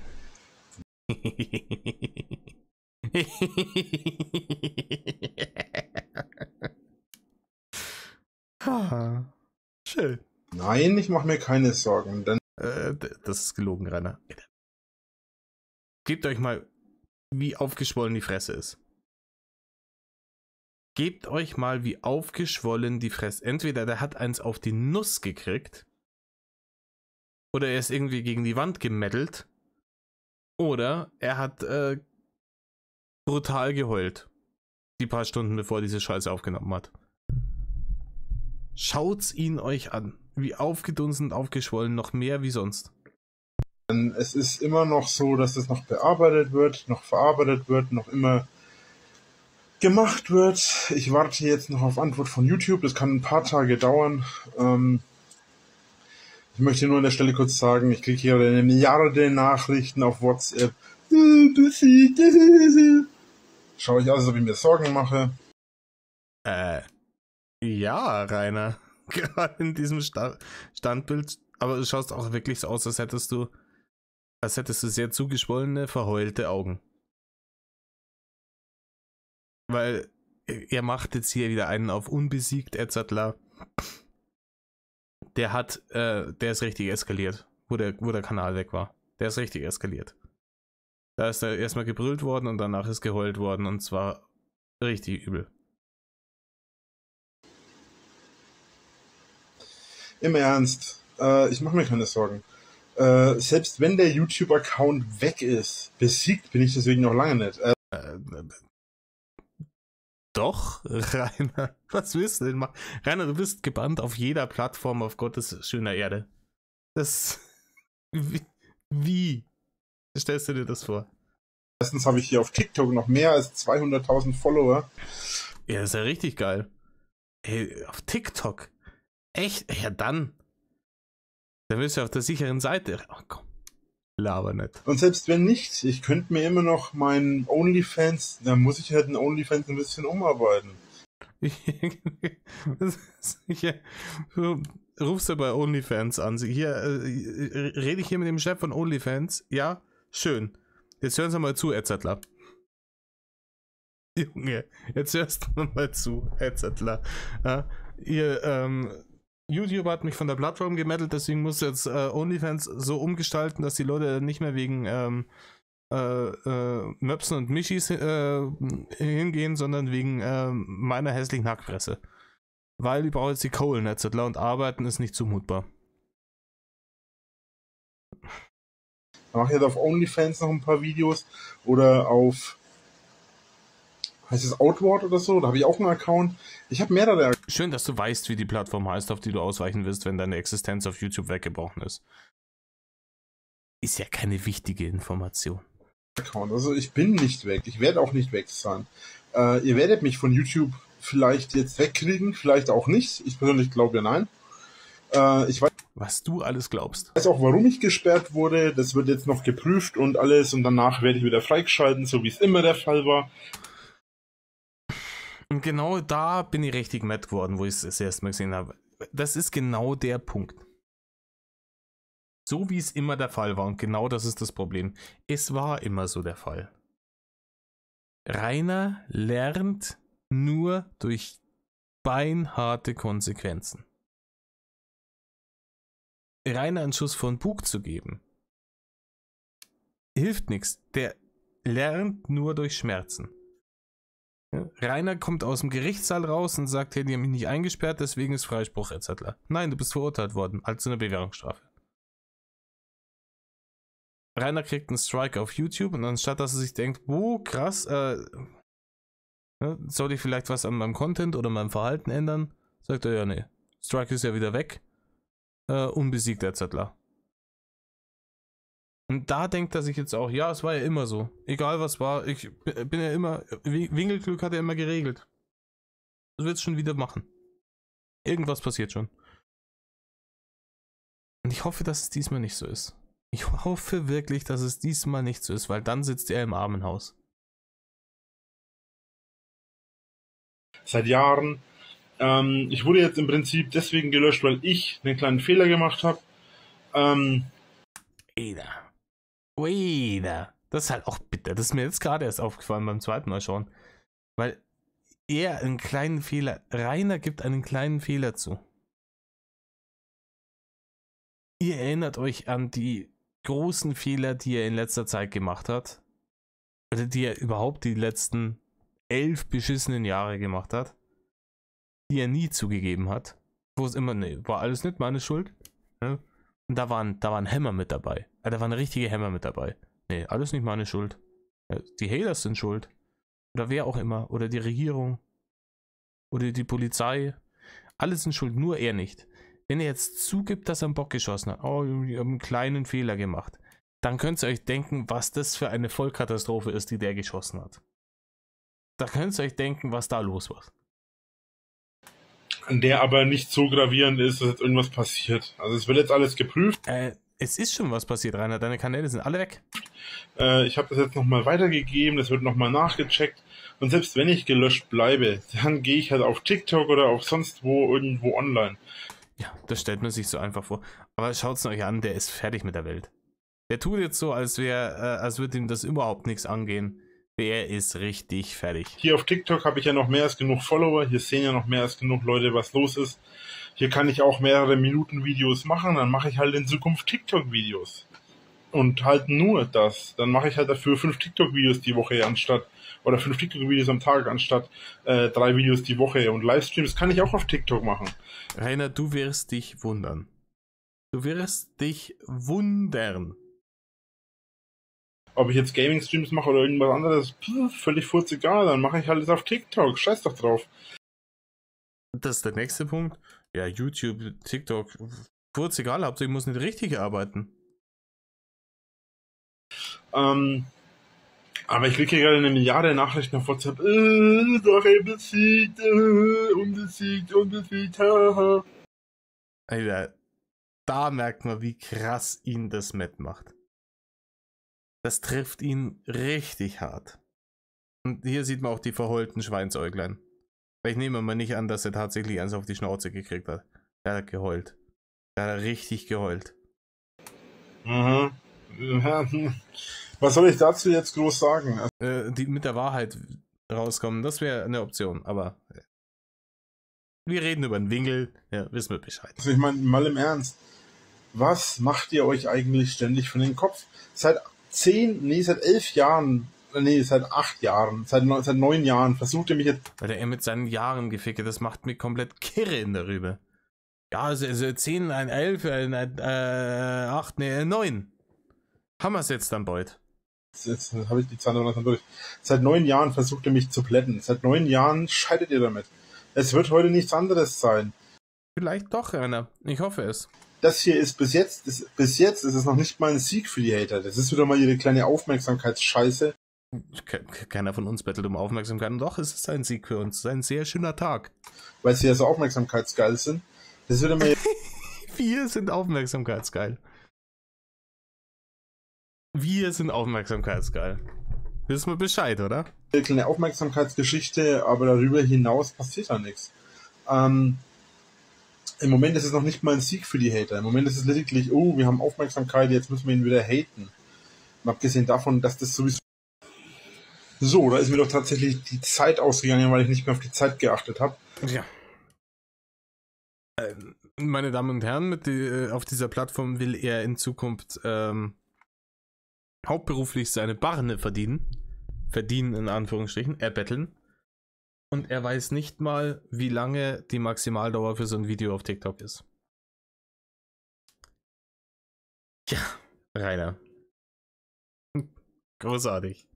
A: Schön.
C: Nein, ich mache mir keine Sorgen, denn...
A: Das ist gelogen, Rainer. Gebt euch mal, wie aufgeschwollen die Fresse ist. Gebt euch mal, wie aufgeschwollen die Fresse. Entweder der hat eins auf die Nuss gekriegt, oder er ist irgendwie gegen die Wand gemettelt, oder er hat brutal geheult. Die paar Stunden bevor er diese Scheiße aufgenommen hat. Schaut's ihn euch an. Wie aufgedunsen, aufgeschwollen, noch mehr wie sonst.
C: Es ist immer noch so, dass es noch bearbeitet wird, noch verarbeitet wird, noch immer gemacht wird. Ich warte jetzt noch auf Antwort von YouTube. Das kann ein paar Tage dauern. Ich möchte nur an der Stelle kurz sagen, ich kriege hier eine Milliarde Nachrichten auf WhatsApp. Schaue ich aus, als ob ich mir Sorgen mache.
A: Ja, Rainer. Gerade in diesem Standbild. Aber du schaust auch wirklich so aus, als hättest du sehr zugeschwollene, verheulte Augen. Weil er macht jetzt hier wieder einen auf unbesiegt, etc. Der ist richtig eskaliert, wo der Kanal weg war. Der ist richtig eskaliert. Da ist er erstmal gebrüllt worden und danach ist geheult worden und zwar richtig übel.
C: Im Ernst, ich mache mir keine Sorgen. Selbst wenn der YouTube-Account weg ist, besiegt bin ich deswegen noch lange nicht.
A: Doch, Rainer. Was willst du denn machen? Rainer, du bist gebannt auf jeder Plattform auf Gottes schöner Erde. Das... Wie stellst du dir das vor?
C: Erstens habe ich hier auf TikTok noch mehr als 200.000 Follower.
A: Ja, ist ja richtig geil. Ey, auf TikTok. Echt? Ja, dann. Dann bist du auf der sicheren Seite. Ach komm. Laber nicht.
C: Und selbst wenn nicht, ich könnte mir immer noch meinen OnlyFans, da muss ich halt in OnlyFans ein bisschen umarbeiten.
A: Du rufst du bei OnlyFans an. Hier, rede ich hier mit dem Chef von OnlyFans? Ja? Schön. Jetzt hören Sie mal zu, Edzettler. Junge, jetzt hörst du mal zu, Edzettler. Ja, YouTube hat mich von der Plattform gemeldet, deswegen muss jetzt OnlyFans so umgestalten, dass die Leute nicht mehr wegen Möpsen und Mischis hingehen, sondern wegen meiner hässlichen Hackfresse. Weil ich brauche jetzt die Kohlen, etc. und arbeiten ist nicht zumutbar.
C: Da mache ich jetzt auf OnlyFans noch ein paar Videos oder auf, heißt es Outward oder so, da habe ich auch einen Account. Ich habe mehrere.
A: Schön, dass du weißt, wie die Plattform heißt, auf die du ausweichen wirst, wenn deine Existenz auf YouTube weggebrochen ist. Ist ja keine wichtige Information.
C: Also ich bin nicht weg, ich werde auch nicht weg sein. Ihr werdet mich von YouTube vielleicht jetzt wegkriegen, vielleicht auch nicht. Ich persönlich glaube ja nein. Ich weiß,
A: was du alles glaubst.
C: Weiß auch, warum ich gesperrt wurde. Das wird jetzt noch geprüft und alles und danach werde ich wieder freigeschalten, so wie es immer der Fall war.
A: Und genau da bin ich richtig mad geworden, wo ich es das erste Mal gesehen habe. Das ist genau der Punkt. So wie es immer der Fall war und genau das ist das Problem. Es war immer so der Fall. Rainer lernt nur durch beinharte Konsequenzen. Rainer einen Schuss vor den Bug zu geben, hilft nichts. Der lernt nur durch Schmerzen. Rainer kommt aus dem Gerichtssaal raus und sagt, hey, die haben mich nicht eingesperrt, deswegen ist Freispruch etc. Nein, du bist verurteilt worden, als eine Bewährungsstrafe. Rainer kriegt einen Strike auf YouTube und anstatt dass er sich denkt, krass, soll ich vielleicht was an meinem Content oder meinem Verhalten ändern, sagt er, ja, nee, Strike ist ja wieder weg, unbesiegt etc. Und da denkt er sich jetzt auch, ja, es war ja immer so. Egal was war, ich bin ja immer, Winkelglück hat er immer geregelt. Das wird es schon wieder machen. Irgendwas passiert schon. Und ich hoffe, dass es diesmal nicht so ist. Ich hoffe wirklich, dass es diesmal nicht so ist, weil dann sitzt er im Armenhaus.
C: Seit Jahren. Ich wurde jetzt im Prinzip deswegen gelöscht, weil ich einen kleinen Fehler gemacht habe.
A: Weder. Das ist halt auch bitter. Das ist mir jetzt gerade erst aufgefallen beim zweiten Mal schauen. Weil er einen kleinen Fehler, Rainer gibt einen kleinen Fehler zu. Ihr erinnert euch an die großen Fehler, die er in letzter Zeit gemacht hat. Oder die er überhaupt die letzten 11 beschissenen Jahre gemacht hat. Die er nie zugegeben hat. Wo es immer, nee, war alles nicht meine Schuld. Ja? Und da war ein Hämmer mit dabei. Da war eine richtige Hämmer mit dabei. Nee, alles nicht meine Schuld. Die Haters sind schuld. Oder wer auch immer. Oder die Regierung. Oder die Polizei. Alles sind schuld, nur er nicht. Wenn er jetzt zugibt, dass er einen Bock geschossen hat, oh, ich habe einen kleinen Fehler gemacht, dann könnt ihr euch denken, was das für eine Vollkatastrophe ist, die der geschossen hat. Da könnt ihr euch denken, was da los war.
C: Der aber nicht so gravierend ist, dass jetzt irgendwas passiert. Also es wird jetzt alles geprüft.
A: Es ist schon was passiert, Rainer. Deine Kanäle sind alle weg.
C: Ich habe das jetzt nochmal weitergegeben, das wird nochmal nachgecheckt. Und selbst wenn ich gelöscht bleibe, dann gehe ich halt auf TikTok oder auf sonst wo irgendwo online.
A: Ja, das stellt man sich so einfach vor. Aber schaut es euch an, der ist fertig mit der Welt. Der tut jetzt so, als würde ihm das überhaupt nichts angehen. Der ist richtig fertig.
C: Hier auf TikTok habe ich ja noch mehr als genug Follower. Hier sehen ja noch mehr als genug Leute, was los ist. Hier kann ich auch mehrere Minuten Videos machen. Dann mache ich halt in Zukunft TikTok-Videos. Und halt nur das. Dann mache ich halt dafür 5 TikTok-Videos die Woche anstatt, oder 5 TikTok-Videos am Tag anstatt 3 Videos die Woche. Und Livestreams kann ich auch auf TikTok machen.
A: Rainer, du wirst dich wundern. Du wirst dich wundern.
C: Ob ich jetzt Gaming-Streams mache oder irgendwas anderes, völlig furzegal. Dann mache ich halt das auf TikTok. Scheiß doch drauf.
A: Das ist der nächste Punkt. Ja, YouTube, TikTok, furzegal. Hauptsache ich muss nicht richtig arbeiten.
C: Aber ich kriege hier gerade eine Milliarde Nachrichten auf WhatsApp. Sache besiegt, unbesiegt, unbesiegt, haha.
A: Alter, da merkt man, wie krass ihn das Matt macht. Das trifft ihn richtig hart. Und hier sieht man auch die verheulten Schweinsäuglein. Ich nehme mal nicht an, dass er tatsächlich eins auf die Schnauze gekriegt hat. Er hat geheult. Er hat richtig geheult.
C: Mhm. Was soll ich dazu jetzt groß sagen?
A: Die mit der Wahrheit rauskommen, das wäre eine Option, aber wir reden über einen Winkel, ja, wissen wir Bescheid.
C: Also ich meine, mal im Ernst, was macht ihr euch eigentlich ständig von den Kopf? Seit 11 Jahren, seit 8 Jahren, seit 9 Jahren versucht ihr mich jetzt...
A: Weil er mit seinen Jahren gefickt, das macht mich komplett kirre in der Rübe. Ja, also 10, ein 11, ein 8, ne, 9. Haben wir es jetzt dann bald?
C: Jetzt habe ich die Zahlen noch durch. Seit 9 Jahren versucht ihr mich zu plätten. Seit 9 Jahren scheitert ihr damit. Es wird heute nichts anderes sein.
A: Vielleicht doch, Rainer. Ich hoffe es.
C: Das hier ist bis jetzt ist es noch nicht mal ein Sieg für die Hater. Das ist wieder mal ihre kleine Aufmerksamkeitsscheiße.
A: Keiner von uns bettelt um Aufmerksamkeit. Und doch, es ist ein Sieg für uns. Es ist ein sehr schöner Tag.
C: Weil sie ja so aufmerksamkeitsgeil sind. Das ist wieder mal...
A: Wir sind aufmerksamkeitsgeil. Wir sind aufmerksamkeitsgeil. Wissen wir Bescheid, oder?
C: Eine kleine Aufmerksamkeitsgeschichte, aber darüber hinaus passiert da nichts. Im Moment ist es noch nicht mal ein Sieg für die Hater. Im Moment ist es lediglich, oh, wir haben Aufmerksamkeit, jetzt müssen wir ihn wieder haten. Und abgesehen davon, dass das sowieso... So, da ist mir doch tatsächlich die Zeit ausgegangen, weil ich nicht mehr auf die Zeit geachtet habe.
A: Ja. Meine Damen und Herren, auf dieser Plattform will er in Zukunft hauptberuflich seine Barne verdienen. Verdienen in Anführungsstrichen, erbetteln. Und er weiß nicht mal, wie lange die Maximaldauer für so ein Video auf TikTok ist. Ja, Rainer. Großartig.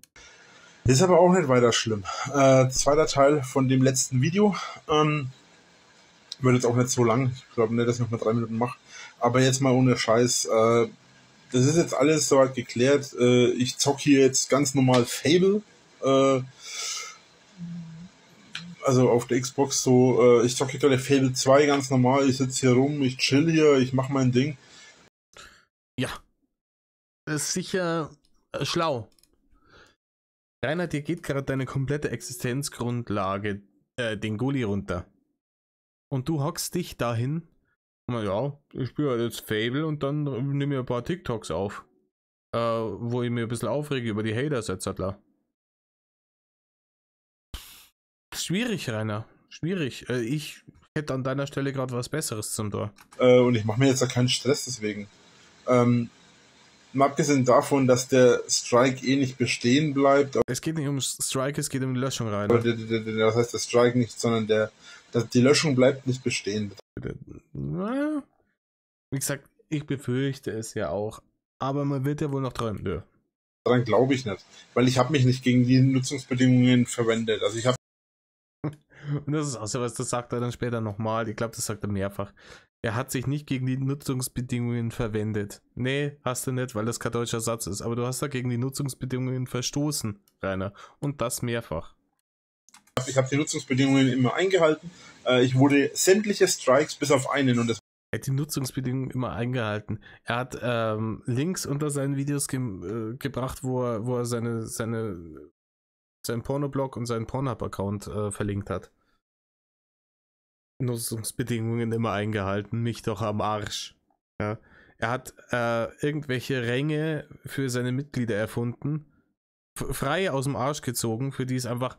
C: Ist aber auch nicht weiter schlimm. Zweiter Teil von dem letzten Video. Wird jetzt auch nicht so lang. Ich glaube nicht, dass ich noch mal 3 Minuten mache. Aber jetzt mal ohne Scheiß. Das ist jetzt alles soweit geklärt. Ich zocke hier jetzt ganz normal Fable. Also auf der Xbox so. Ich zocke gerade Fable 2 ganz normal. Ich sitze hier rum, ich chill hier, ich mache mein Ding.
A: Ja. Das ist sicher schlau. Rainer, dir geht gerade deine komplette Existenzgrundlage den Gully runter. Und du hockst dich dahin. Ja, ich spiele halt jetzt Fable und dann nehme ich ein paar TikToks auf. Wo ich mir ein bisschen aufrege über die Haters etc. Schwierig, Rainer. Schwierig. Ich hätte an deiner Stelle gerade was Besseres zum Tor.
C: Und ich mache mir jetzt da keinen Stress deswegen. Mal abgesehen davon, dass der Strike eh nicht bestehen bleibt.
A: Es geht nicht um Strike, es geht um die Löschung, Rainer.
C: Aber das heißt der Strike nicht, sondern die Löschung bleibt nicht bestehen.
A: Wie gesagt, ich befürchte es ja auch. Aber man wird ja wohl noch träumen. Nö.
C: Daran glaube ich nicht. Weil ich habe mich nicht gegen die Nutzungsbedingungen verwendet. Also ich habe...
A: Und das ist auch so was, das sagt er dann später nochmal. Ich glaube, das sagt er mehrfach. Er hat sich nicht gegen die Nutzungsbedingungen verwendet. Nee, hast du nicht, weil das kein deutscher Satz ist. Aber du hast da gegen die Nutzungsbedingungen verstoßen, Rainer. Und das mehrfach.
C: Ich habe die Nutzungsbedingungen immer eingehalten. Ich wurde sämtliche Strikes bis auf einen und das...
A: Er hat die Nutzungsbedingungen immer eingehalten. Er hat Links unter seinen Videos gebracht, wo er seinen Pornoblog und seinen Pornhub-Account verlinkt hat. Nutzungsbedingungen immer eingehalten, mich doch am Arsch. Ja. Er hat irgendwelche Ränge für seine Mitglieder erfunden, frei aus dem Arsch gezogen, für die es einfach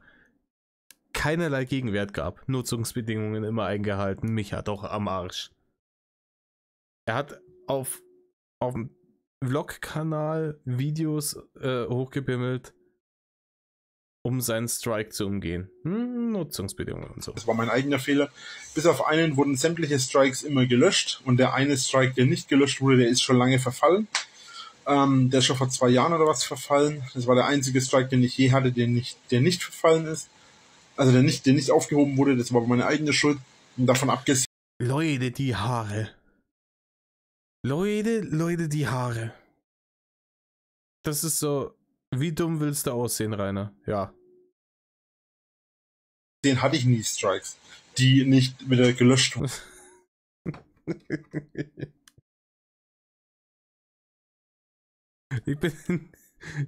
A: keinerlei Gegenwert gab. Nutzungsbedingungen immer eingehalten, mich hat doch am Arsch. Er hat auf dem Vlog-Kanal Videos hochgebimmelt, um seinen Strike zu umgehen. Nutzungsbedingungen und so.
C: Das war mein eigener Fehler. Bis auf einen wurden sämtliche Strikes immer gelöscht und der eine Strike, der nicht gelöscht wurde, der ist schon lange verfallen. Der ist schon vor 2 Jahren oder was verfallen. Das war der einzige Strike, den ich je hatte, der nicht verfallen ist. Also der nicht aufgehoben wurde. Das war meine eigene Schuld. Und davon abgesehen...
A: Leute, die Haare. Leute, die Haare. Das ist so Wie dumm willst du aussehen, Rainer? Ja.
C: Den hatte ich nie Strikes, die nicht wieder gelöscht wurden.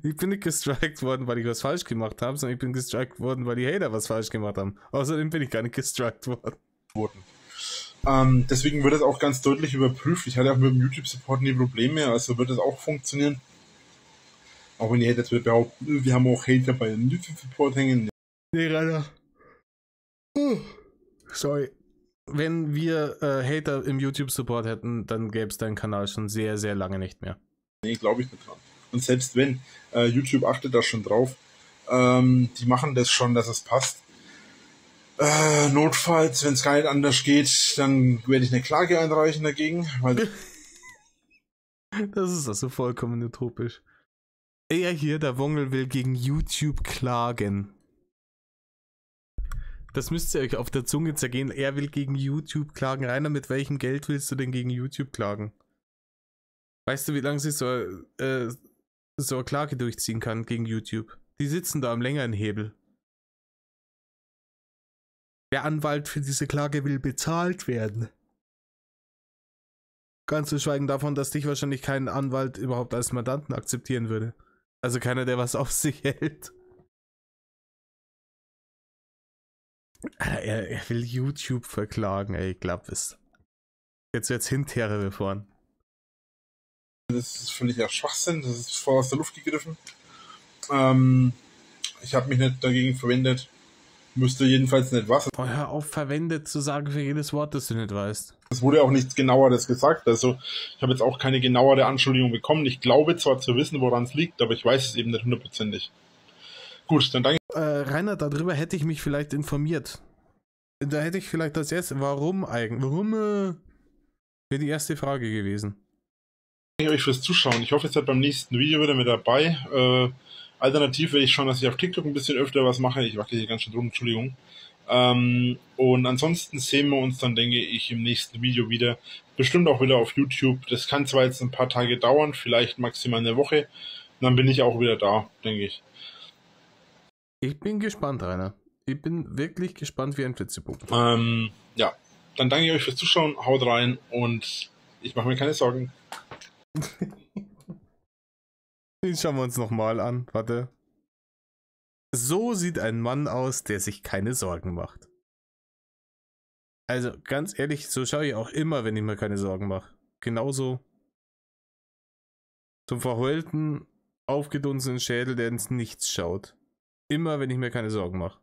A: Ich bin nicht gestrikt worden, weil ich was falsch gemacht habe, sondern ich bin gestrikt worden, weil die Hater was falsch gemacht haben. Außerdem bin ich gar nicht gestrikt worden.
C: Deswegen wird es auch ganz deutlich überprüft. Ich hatte auch mit dem YouTube-Support nie Probleme, also wird es auch funktionieren. Auch wenn die Hater jetzt wieder behaupten, wir haben auch Hater bei dem YouTube-Support hängen.
A: Nee, Rainer. Sorry. Wenn wir Hater im YouTube-Support hätten, dann gäbe es deinen Kanal schon sehr, sehr lange nicht mehr.
C: Nee, glaube ich nicht dran. Und selbst wenn, YouTube achtet da schon drauf, die machen das schon, dass es passt. Notfalls, wenn es gar nicht anders geht, dann werde ich eine Klage einreichen dagegen. Weil
A: das ist also vollkommen utopisch. Er hier, der Wongel, will gegen YouTube klagen. Das müsst ihr euch auf der Zunge zergehen. Er will gegen YouTube klagen. Rainer, mit welchem Geld willst du denn gegen YouTube klagen? Weißt du, wie lange sich so eine Klage durchziehen kann gegen YouTube? Die sitzen da am längeren Hebel. Der Anwalt für diese Klage will bezahlt werden. Ganz zu schweigen davon, dass dich wahrscheinlich kein Anwalt überhaupt als Mandanten akzeptieren würde. Also keiner, der was auf sich hält. Er will YouTube verklagen, ey, ich glaub es. Jetzt wird's hinterher befahren.
C: das ist völliger Schwachsinn, das ist voll aus der Luft gegriffen. Ich habe mich nicht dagegen verwendet. Müsste jedenfalls nicht was.
A: Oh, hör auf, verwendet zu sagen für jedes Wort, das du nicht weißt.
C: Es wurde auch nichts Genaueres gesagt. Also ich habe jetzt auch keine genauere Anschuldigung bekommen. Ich glaube zwar zu wissen, woran es liegt, aber ich weiß es eben nicht hundertprozentig. Gut, dann danke.
A: Rainer, darüber hätte ich mich vielleicht informiert. Da hätte ich vielleicht das erste, warum eigentlich? Warum wäre die erste Frage gewesen.
C: Danke euch fürs Zuschauen. Ich hoffe, ihr seid beim nächsten Video wieder mit dabei. Alternativ werde ich schauen, dass ich auf TikTok ein bisschen öfter was mache. Ich wackel hier ganz schön drum, Entschuldigung. Und ansonsten sehen wir uns dann, denke ich, im nächsten Video wieder. Bestimmt auch wieder auf YouTube. Das kann zwar jetzt ein paar Tage dauern, vielleicht maximal eine Woche. Und dann bin ich auch wieder da, denke ich.
A: Ich bin gespannt, Rainer. Ich bin wirklich gespannt wie ein Flitzebogen.
C: Ja, dann danke ich euch fürs Zuschauen. Haut rein und ich mache mir keine Sorgen.
A: Den schauen wir uns nochmal an. Warte. So sieht ein Mann aus, der sich keine Sorgen macht. Also, ganz ehrlich, so schaue ich auch immer, wenn ich mir keine Sorgen mache. Genauso zum verheulten, aufgedunsenen Schädel, der ins Nichts schaut. Immer, wenn ich mir keine Sorgen mache.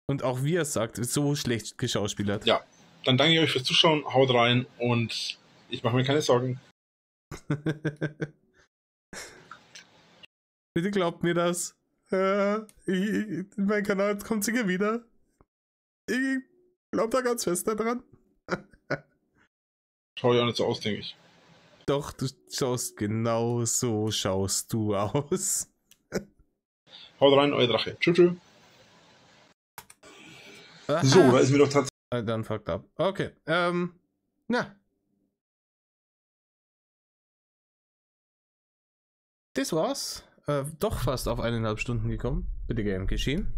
A: Und auch wie er sagt, ist so schlecht geschauspielert.
C: Ja, dann danke ich euch fürs Zuschauen. Haut rein und ich mache mir keine Sorgen.
A: Bitte glaubt mir das. Mein Kanal kommt sicher wieder. Ich glaube da ganz fest daran.
C: Schau ja auch nicht so aus, denke ich.
A: Doch, du schaust genau so schaust du aus.
C: Haut rein, euer Drache. Tschüss. So, da ist mir doch tatsächlich.
A: Dann fucked up. Okay, na. Das war's. Doch fast auf 1,5 Stunden gekommen. Bitte gern geschehen.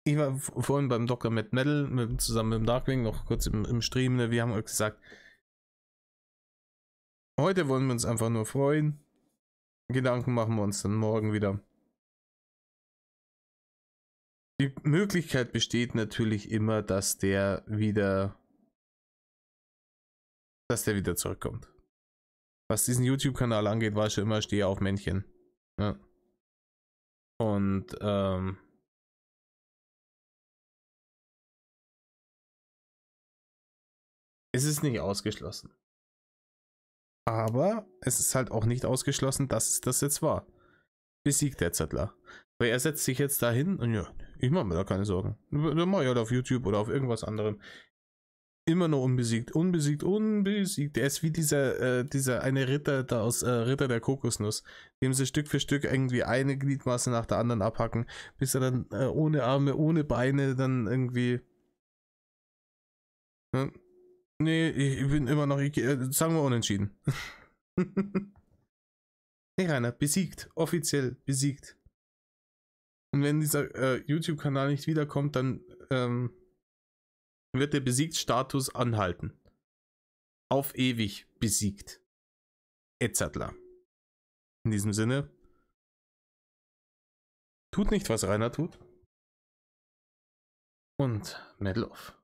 A: Ich war vorhin beim Dr. Matt Metal zusammen mit dem Darkwing noch kurz im Stream. Ne? Wir haben euch gesagt, heute wollen wir uns einfach nur freuen. Gedanken machen wir uns dann morgen wieder. Die Möglichkeit besteht natürlich immer, dass der wieder zurückkommt. Was diesen YouTube-Kanal angeht, war ich schon immer stehe auf Männchen. Ja. Und es ist nicht ausgeschlossen. Aber es ist halt auch nicht ausgeschlossen, dass es das jetzt war. Besiegt der Zettler. Weil er setzt sich jetzt dahin und ja, ich mache mir da keine Sorgen. Dann mache ich halt auf YouTube oder auf irgendwas anderem. Immer noch unbesiegt, unbesiegt, unbesiegt. Er ist wie dieser eine Ritter da aus Ritter der Kokosnuss, dem sie Stück für Stück irgendwie eine Gliedmaße nach der anderen abhacken, bis er dann ohne Arme, ohne Beine dann irgendwie Nee, ich bin immer noch, sagen wir unentschieden. Hey Rainer, besiegt, offiziell besiegt. Und wenn dieser YouTube-Kanal nicht wiederkommt, dann wird der Besiegt-Status anhalten. Auf ewig besiegt. Etc. In diesem Sinne, tut nicht, was Rainer tut. Und Medal off.